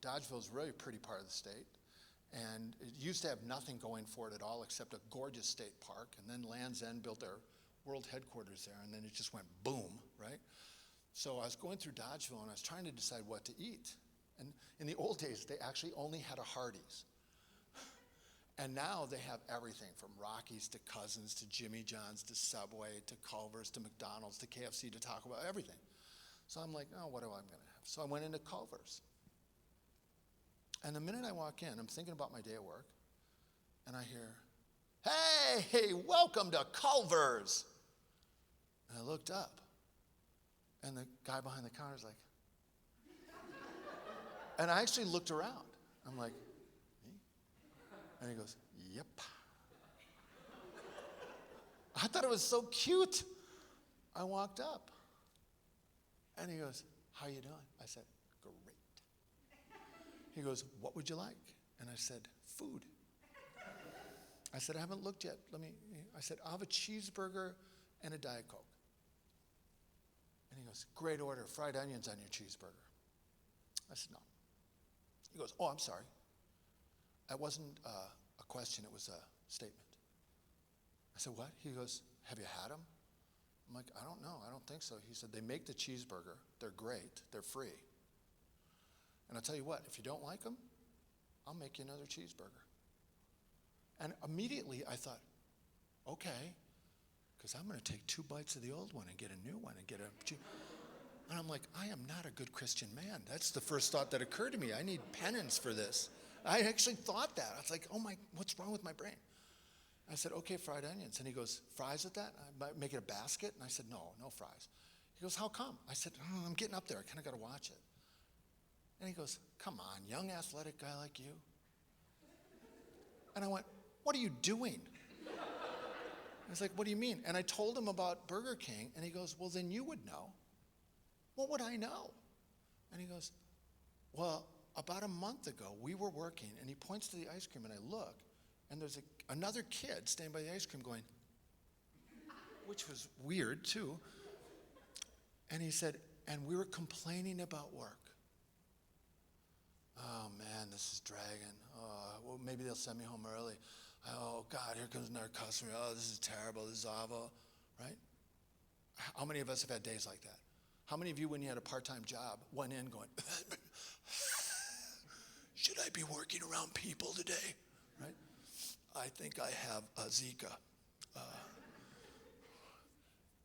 Dodgeville is really a pretty part of the state. And it used to have nothing going for it at all except a gorgeous state park. And then Land's End built their world headquarters there, and then it just went boom, right? So I was going through Dodgeville, and I was trying to decide what to eat. And in the old days, they actually only had a Hardee's. And now they have everything from Rockies to Cousins to Jimmy John's to Subway to Culver's to McDonald's to KFC to Taco Bell, everything. So I'm like, oh, what am I going to have? So I went into Culver's. And the minute I walk in, I'm thinking about my day at work, and I hear, hey, welcome to Culver's. And I looked up, and the guy behind the counter is like, and I actually looked around. I'm like, me? And he goes, yep. I thought it was so cute. I walked up, and he goes, how you doing? I said, great. He goes, what would you like? And I said, food. I said, I haven't looked yet. I said, I'll have a cheeseburger and a Diet Coke. And he goes, great order, fried onions on your cheeseburger. I said, no. He goes, oh, I'm sorry. That wasn't a question, it was a statement. I said, what? He goes, have you had them? I'm like, I don't know, I don't think so. He said, they make the cheeseburger, they're great, they're free. And I'll tell you what, if you don't like them, I'll make you another cheeseburger. And immediately I thought, okay, because I'm going to take 2 bites of the old one and get a new one and get a... And I'm like, I am not a good Christian man. That's the first thought that occurred to me. I need penance for this. I actually thought that. I was like, oh my, what's wrong with my brain? I said, okay, fried onions. And he goes, fries with that? I might make it a basket? And I said, no fries. He goes, how come? I said, I'm getting up there. I kind of got to watch it. And he goes, come on, young athletic guy like you. And I went, what are you doing? I was like, what do you mean? And I told him about Burger King, and he goes, well, then you would know. What would I know? And he goes, well, about a month ago, we were working, and he points to the ice cream, and I look, and there's another kid standing by the ice cream going, which was weird, too. And he said, and we were complaining about work. Oh, man, this is dragging. Oh, well, maybe they'll send me home early. Oh, God, here comes another customer. Oh, this is terrible. This is awful, right? How many of us have had days like that? How many of you, when you had a part-time job, went in going, should I be working around people today, right? I think I have a Zika.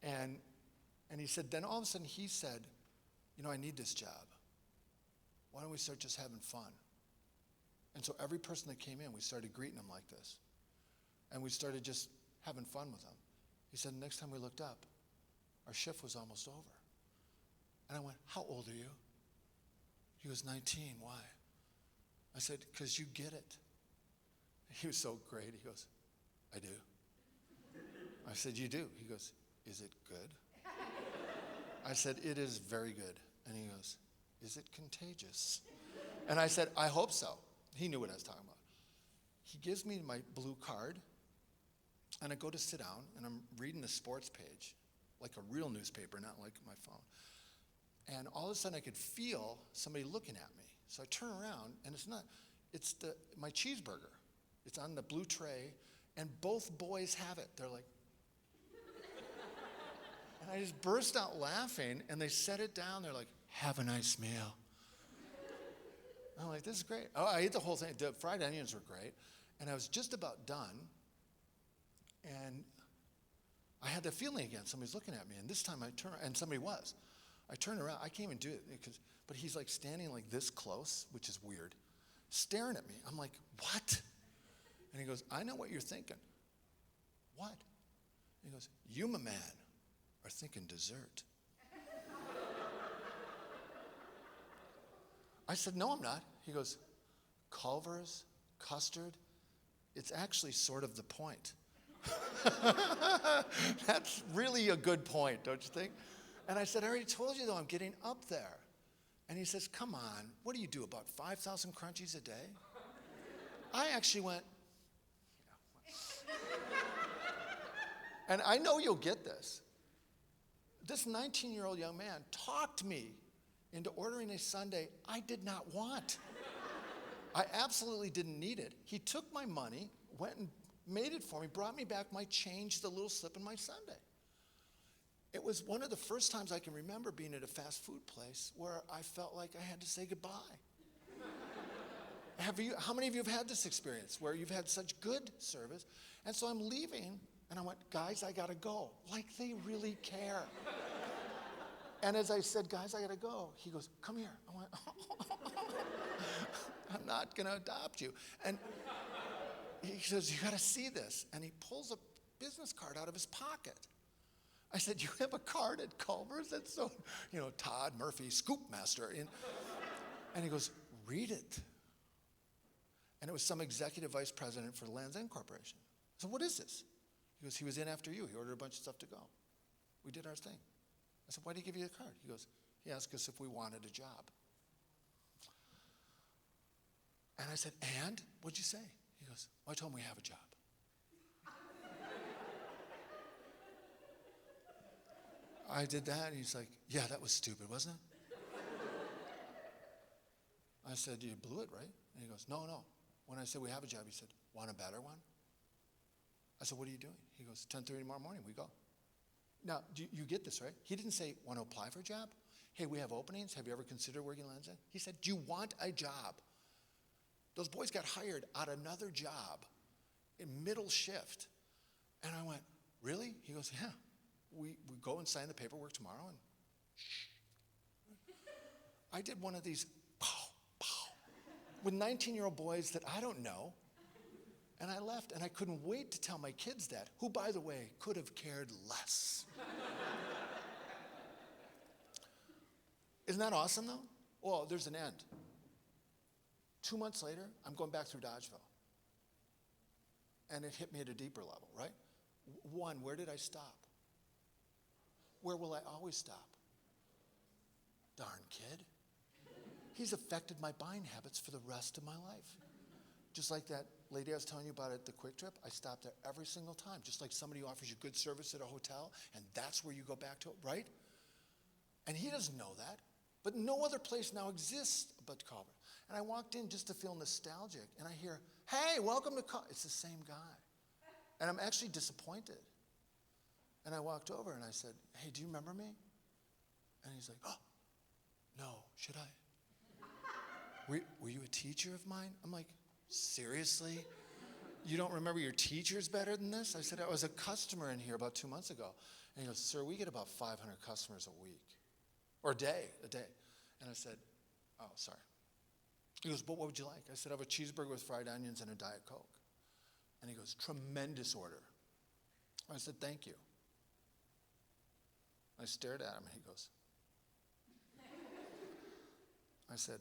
And he said, then all of a sudden he said, I need this job. Why don't we start just having fun? And so every person that came in, we started greeting them like this. And we started just having fun with them. He said, next time we looked up, our shift was almost over. And I went, how old are you? He was 19. Why? I said, because you get it. He was so great. He goes, I do. I said, you do? He goes, is it good? I said, it is very good. And he goes, is it contagious? And I said, I hope so. He knew what I was talking about. He gives me my blue card, and I go to sit down, and I'm reading the sports page, like a real newspaper, not like my phone. And all of a sudden, I could feel somebody looking at me. So I turn around, and it's my cheeseburger. It's on the blue tray, and both boys have it. They're like, and I just burst out laughing, and they set it down. They're like, have a nice meal. I'm like, this is great. Oh, I ate the whole thing. The fried onions were great. And I was just about done, and I had that feeling again. Somebody's looking at me, and this time I turn, and somebody was. I turned around. I can't even do it, but he's like standing like this close, which is weird, staring at me. I'm like, what? And he goes, I know what you're thinking. What? He goes, you, my man, are thinking dessert. I said, no, I'm not. He goes, Culver's, custard, it's actually sort of the point. That's really a good point, don't you think? And I said, I already told you, though, I'm getting up there. And he says, come on, what do you do, about 5,000 crunchies a day? I actually went, and I know you'll get this. This 19-year-old young man talked me into ordering a sundae I did not want. I absolutely didn't need it. He took my money, went and made it for me, brought me back my change, the little slip in my sundae. It was one of the first times I can remember being at a fast food place where I felt like I had to say goodbye. How many of you have had this experience where you've had such good service? And so I'm leaving, and I went, guys, I gotta go. Like they really care. And as I said, guys, I gotta go, he goes, come here. I went, I'm not gonna adopt you. And he says, you gotta see this. And he pulls a business card out of his pocket. I said, you have a card at Culver's? That's so, Todd Murphy, Scoop Master. And he goes, read it. And it was some executive vice president for the Land's End Corporation. I said, what is this? He goes, he was in after you. He ordered a bunch of stuff to go. We did our thing. I said, why did he give you the card? He goes, he asked us if we wanted a job. And I said, and? What'd you say? He goes, well, I told him we have a job. I did that, and he's like, yeah, that was stupid, wasn't it? I said, you blew it, right? And he goes, no. When I said we have a job, he said, want a better one? I said, what are you doing? He goes, 10:30 tomorrow morning, we go. Now, you get this, right? He didn't say, want to apply for a job? Hey, we have openings. Have you ever considered working in Land's End? He said, do you want a job? Those boys got hired at another job in middle shift. And I went, really? He goes, yeah. We go and sign the paperwork tomorrow, and shh. I did one of these with 19-year-old boys that I don't know, and I left, and I couldn't wait to tell my kids that, who, by the way, could have cared less. Isn't that awesome, though? Well, there's an end. 2 months later, I'm going back through Dodgeville, and it hit me at a deeper level, right? One, where did I stop? Where will I always stop? Darn kid. He's affected my buying habits for the rest of my life. Just like that lady I was telling you about at the Quick Trip, I stop there every single time. Just like somebody offers you good service at a hotel, and that's where you go back to, right? And he doesn't know that, but no other place now exists but Culver. And I walked in just to feel nostalgic, and I hear, hey, welcome to Culver. It's the same guy. And I'm actually disappointed. And I walked over and I said, hey, do you remember me? And he's like, oh, no, should I? Were you a teacher of mine? I'm like, seriously? You don't remember your teachers better than this? I said, I was a customer in here about 2 months ago. And he goes, sir, we get about 500 customers a week. Or a day. And I said, oh, sorry. He goes, but what would you like? I said, I have a cheeseburger with fried onions and a Diet Coke. And he goes, tremendous order. I said, thank you. I stared at him and he goes, I said,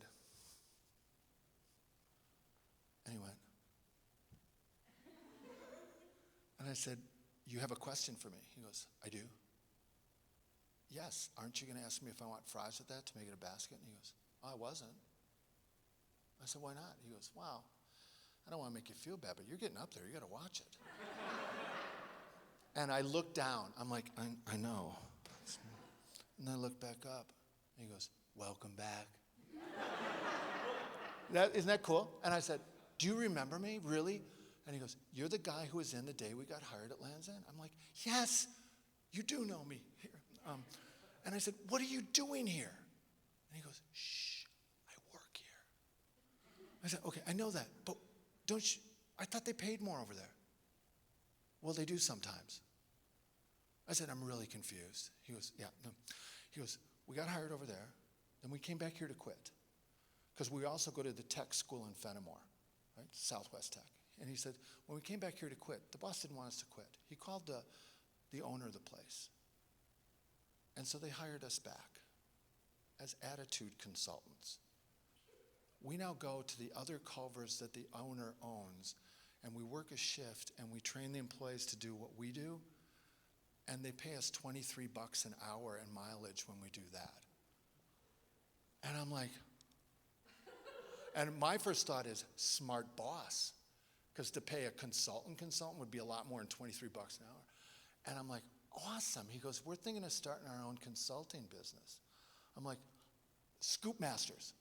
and he went, and I said, you have a question for me? He goes, I do. Yes, aren't you going to ask me if I want fries with that to make it a basket? And he goes, oh, I wasn't. I said, why not? He goes, wow, I don't want to make you feel bad, but you're getting up there. You got to watch it. And I looked down. I'm like, I know. And I looked back up. And he goes, welcome back. Isn't that cool? And I said, do you remember me, really? And he goes, you're the guy who was in the day we got hired at Land's End? I'm like, yes, you do know me. Here. And I said, what are you doing here? And he goes, shh, I work here. I said, okay, I know that, but I thought they paid more over there. Well, they do sometimes. I said, I'm really confused. He goes, yeah, no. He goes, we got hired over there, then we came back here to quit. Because we also go to the tech school in Fenimore, right, Southwest Tech. And he said, when we came back here to quit, the boss didn't want us to quit. He called the owner of the place. And so they hired us back as attitude consultants. We now go to the other culvers that the owner owns, and we work a shift, and we train the employees to do what we do, and they pay us $23 an hour in mileage when we do that. And I'm like, and my first thought is, smart boss. Because to pay a consultant would be a lot more than $23 an hour. And I'm like, awesome. He goes, we're thinking of starting our own consulting business. I'm like, Scoop Masters.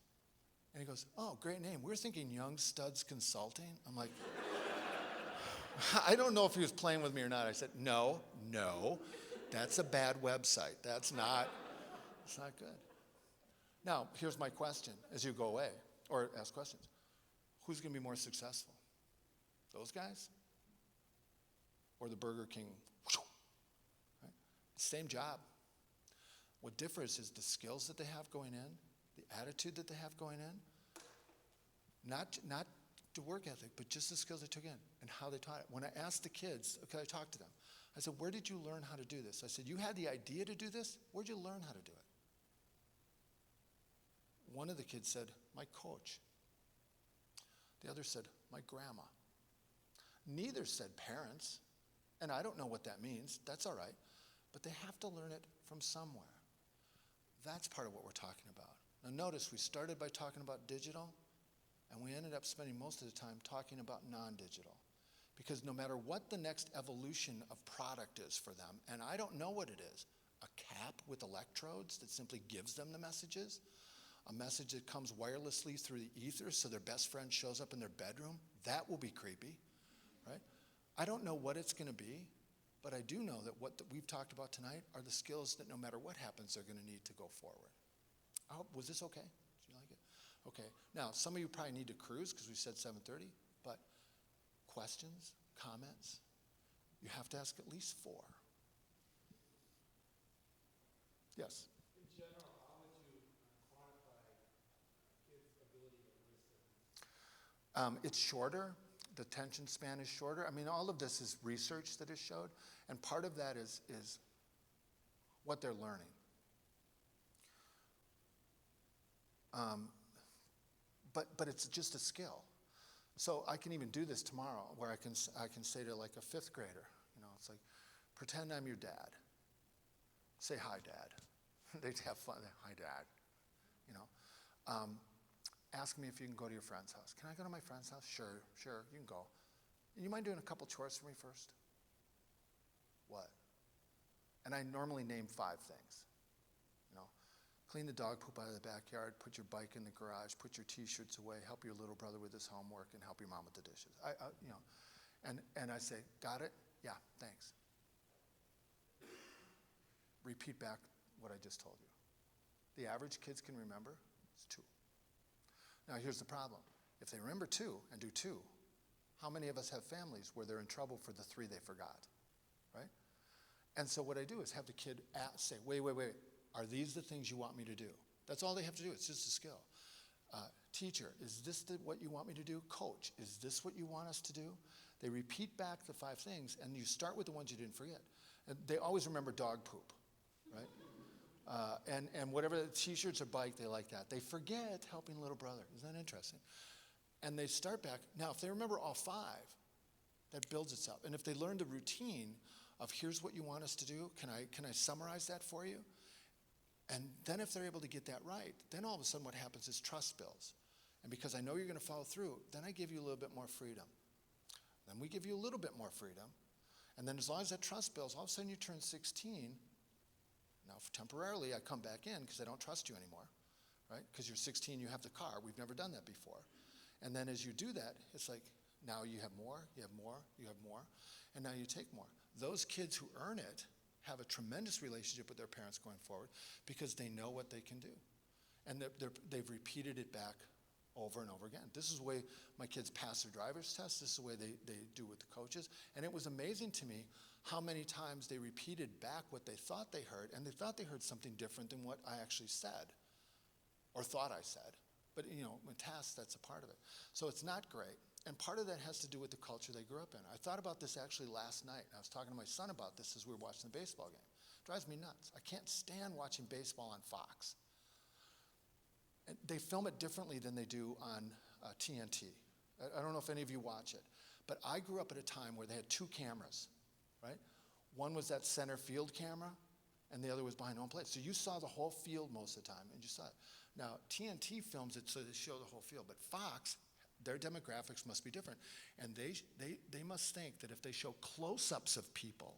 And he goes, oh, great name. We're thinking Young Studs Consulting. I'm like, I don't know if he was playing with me or not. I said, no, that's a bad website. It's not good. Now, here's my question as you go away, or ask questions. Who's going to be more successful? Those guys? Or the Burger King? Right? Same job. What differs is the skills that they have going in, the attitude that they have going in, not the work ethic, but just the skills they took in and how they taught it. When I asked the kids, okay, I talked to them. I said, where did you learn how to do this? I said, you had the idea to do this? Where'd you learn how to do it? One of the kids said, my coach. The other said, my grandma. Neither said parents, and I don't know what that means. That's all right. But they have to learn it from somewhere. That's part of what we're talking about. Now notice we started by talking about digital, and we ended up spending most of the time talking about non-digital. Because no matter what the next evolution of product is for them, and I don't know what it is, a cap with electrodes that simply gives them the messages, a message that comes wirelessly through the ether so their best friend shows up in their bedroom, that will be creepy, right? I don't know what it's going to be, but I do know that what we've talked about tonight are the skills that no matter what happens, they're going to need to go forward. Was this okay? Did you like it? Okay. Now, some of you probably need to cruise because we said 7:30, but questions, comments, you have to ask at least 4. Yes? In general, how would you quantify kids' ability to listen? It's shorter. The attention span is shorter. I mean, all of this is research that is showed, and part of that is what they're learning. But it's just a skill. So I can even do this tomorrow, where I can say to like a 5th grader, it's like, pretend I'm your dad. Say hi, Dad. They'd have fun. Hi, Dad. Ask me if you can go to your friend's house. Can I go to my friend's house? Sure, you can go. You mind doing a couple chores for me first? What? And I normally name 5 things. Clean the dog poop out of the backyard, put your bike in the garage, put your T-shirts away, help your little brother with his homework, and help your mom with the dishes. And I say, got it? Yeah, thanks. repeat back what I just told you. The average kids can remember is 2. Now here's the problem. If they remember 2 and do 2, how many of us have families where they're in trouble for the 3 they forgot, right? And so what I do is have the kid say, wait, are these the things you want me to do? That's all they have to do. It's just a skill. Teacher, is this what you want me to do? Coach, is this what you want us to do? They repeat back the 5 things, and you start with the ones you didn't forget. And they always remember dog poop, right? And whatever, t-shirts or bike, they like that. They forget helping little brother. Isn't that interesting? And they start back. Now, if they remember all 5, that builds itself. And if they learn the routine of here's what you want us to do, can I summarize that for you? And then if they're able to get that right, then all of a sudden what happens is trust builds. And because I know you're going to follow through, then I give you a little bit more freedom. Then we give you a little bit more freedom. And then as long as that trust builds, all of a sudden you turn 16. Now, temporarily, I come back in because I don't trust you anymore, right? Because you're 16, you have the car. We've never done that before. And then as you do that, it's like now you have more, you have more, you have more, and now you take more. Those kids who earn it have a tremendous relationship with their parents going forward because they know what they can do. And they've repeated it back over and over again. This is the way my kids pass their driver's test. This is the way they do with the coaches. And it was amazing to me how many times they repeated back what they thought they heard, and they thought they heard something different than what I actually said or thought I said. But, with tasks, that's a part of it. So it's not great. And part of that has to do with the culture they grew up in. I thought about this actually last night. I was talking to my son about this as we were watching the baseball game. It drives me nuts. I can't stand watching baseball on Fox. And they film it differently than they do on TNT. I don't know if any of you watch it. But I grew up at a time where they had 2 cameras, right? One was that center field camera, and the other was behind home plate. So you saw the whole field most of the time, and you saw it. Now, TNT films it so they show the whole field, but Fox, their demographics must be different. And they must think that if they show close-ups of people,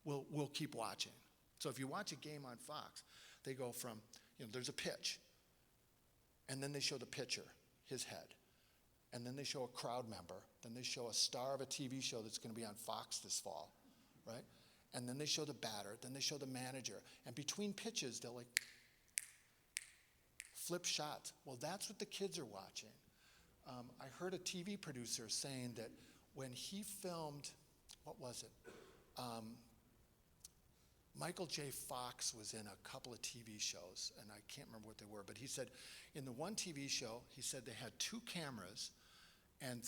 we'll keep watching. So if you watch a game on Fox, they go from, there's a pitch, and then they show the pitcher, his head. And then they show a crowd member. Then they show a star of a TV show that's going to be on Fox this fall, right? And then they show the batter. Then they show the manager. And between pitches, they'll flip shots. Well, that's what the kids are watching. I heard a TV producer saying that when he filmed, what was it? Michael J. Fox was in a couple of TV shows, and I can't remember what they were, but he said in the one TV show, he said they had 2 cameras and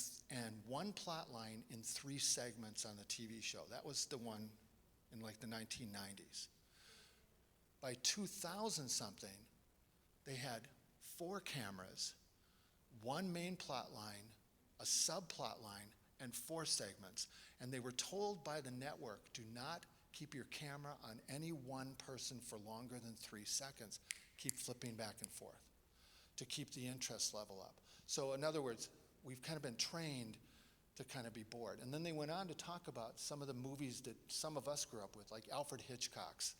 1 plot line in 3 segments on the TV show. That was the one in the 1990s. By 2000-something, they had 4 cameras, 1 main plot line, a subplot line, and 4 segments. And they were told by the network, do not keep your camera on any one person for longer than 3 seconds. Keep flipping back and forth to keep the interest level up. So in other words, we've kind of been trained to kind of be bored. And then they went on to talk about some of the movies that some of us grew up with, like Alfred Hitchcock's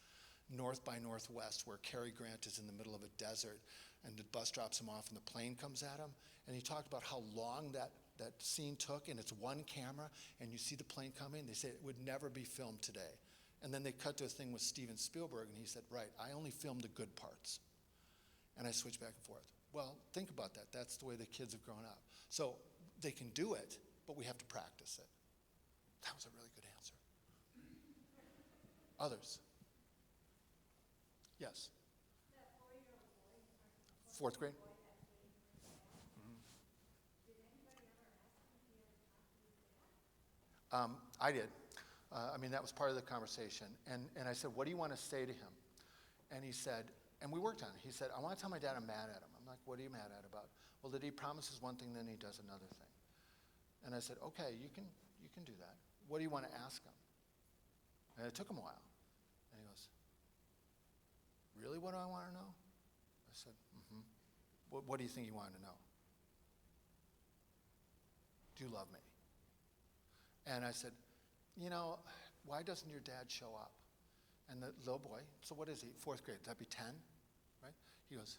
North by Northwest, where Cary Grant is in the middle of a desert and the bus drops him off and the plane comes at him. And he talked about how long that scene took, and it's 1 camera, and you see the plane coming. They said it would never be filmed today. And then they cut to a thing with Steven Spielberg, and he said, right, I only filmed the good parts. And I switched back and forth. Well, think about that. That's the way the kids have grown up. So they can do it, but we have to practice it. That was a really good answer. Others? Yes? 4th grade? I did. That was part of the conversation. And I said, what do you want to say to him? And he said, and we worked on it. He said, I want to tell my dad I'm mad at him. I'm like, what are you mad at about? Well, that he promises one thing, then he does another thing. And I said, okay, you can do that. What do you want to ask him? And it took him a while. And he goes, really, what do I want to know? I said, What do you think you wanted to know? Do you love me? And I said, why doesn't your dad show up? And the little boy, so what is he, 4th grade, that'd be 10, right? He goes,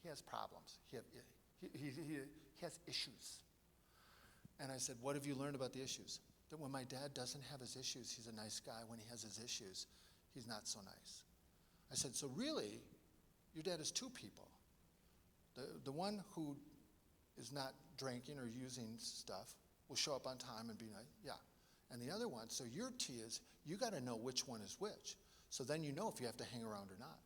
he has problems. He has issues. And I said, what have you learned about the issues? That when my dad doesn't have his issues, he's a nice guy. When he has his issues, he's not so nice. I said, so really, your dad is two people. The one who is not drinking or using stuff will show up on time and be like, yeah. And the other one, so your T is, you got to know which one is which. So then you know if you have to hang around or not.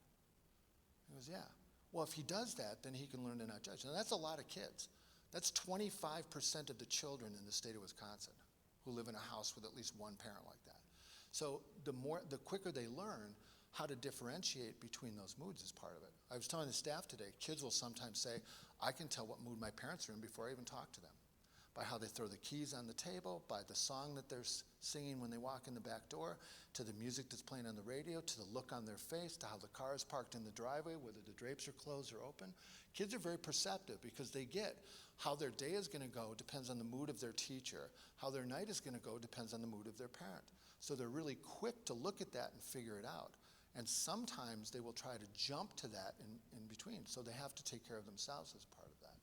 He goes, yeah. Well, if he does that, then he can learn to not judge. And that's a lot of kids. That's 25% of the children in the state of Wisconsin who live in a house with at least one parent like that. So the quicker they learn how to differentiate between those moods is part of it. I was telling the staff today, kids will sometimes say, I can tell what mood my parents are in before I even talk to them. By how they throw the keys on the table, by the song that they're singing when they walk in the back door, to the music that's playing on the radio, to the look on their face, to how the car is parked in the driveway, whether the drapes are closed or open. Kids are very perceptive because they get how their day is going to go depends on the mood of their teacher. How their night is going to go depends on the mood of their parent. So they're really quick to look at that and figure it out. And sometimes they will try to jump to that in between. So they have to take care of themselves as part of that.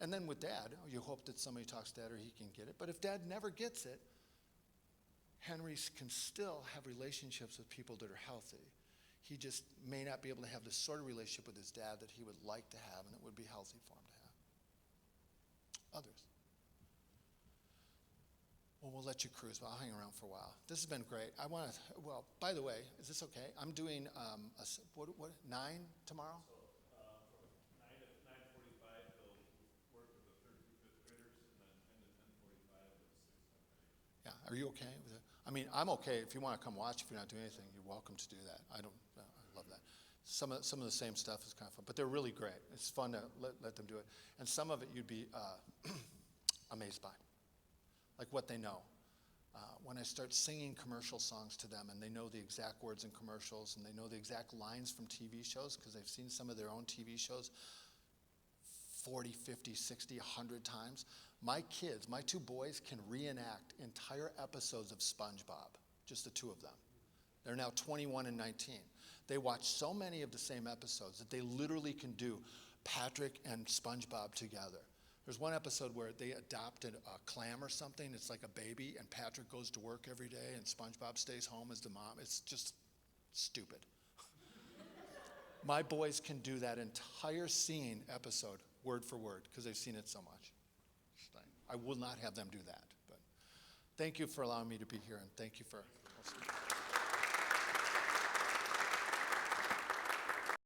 And then with dad, you hope that somebody talks to dad or he can get it. But if dad never gets it, Henry can still have relationships with people that are healthy. He just may not be able to have the sort of relationship with his dad that he would like to have and it would be healthy for him to have. Others. Well, we'll let you cruise, but I'll hang around for a while. This has been great. I want to, well, by the way, is this okay? I'm doing, 9 tomorrow? So, from 9 to 9:45, they'll work with the third through fifth graders, and then 10 to 10:45 with the sixth and seventh. Yeah, are you okay with it? I mean, I'm okay. If you want to come watch, if you're not doing anything, you're welcome to do that. I love that. Some of the same stuff is kind of fun, but they're really great. It's fun to let them do it. And some of it you'd be amazed by, like what they know. When I start singing commercial songs to them and they know the exact words in commercials and they know the exact lines from TV shows because they've seen some of their own TV shows 40, 50, 60, 100 times. My kids, my two boys can reenact entire episodes of SpongeBob, just the two of them. They're now 21 and 19. They watch so many of the same episodes that they literally can do Patrick and SpongeBob together. There's one episode where they adopted a clam or something. It's like a baby, and Patrick goes to work every day, and SpongeBob stays home as the mom. It's just stupid. My boys can do that entire scene episode word for word because they've seen it so much. I will not have them do that. But thank you for allowing me to be here, and thank you for hosting.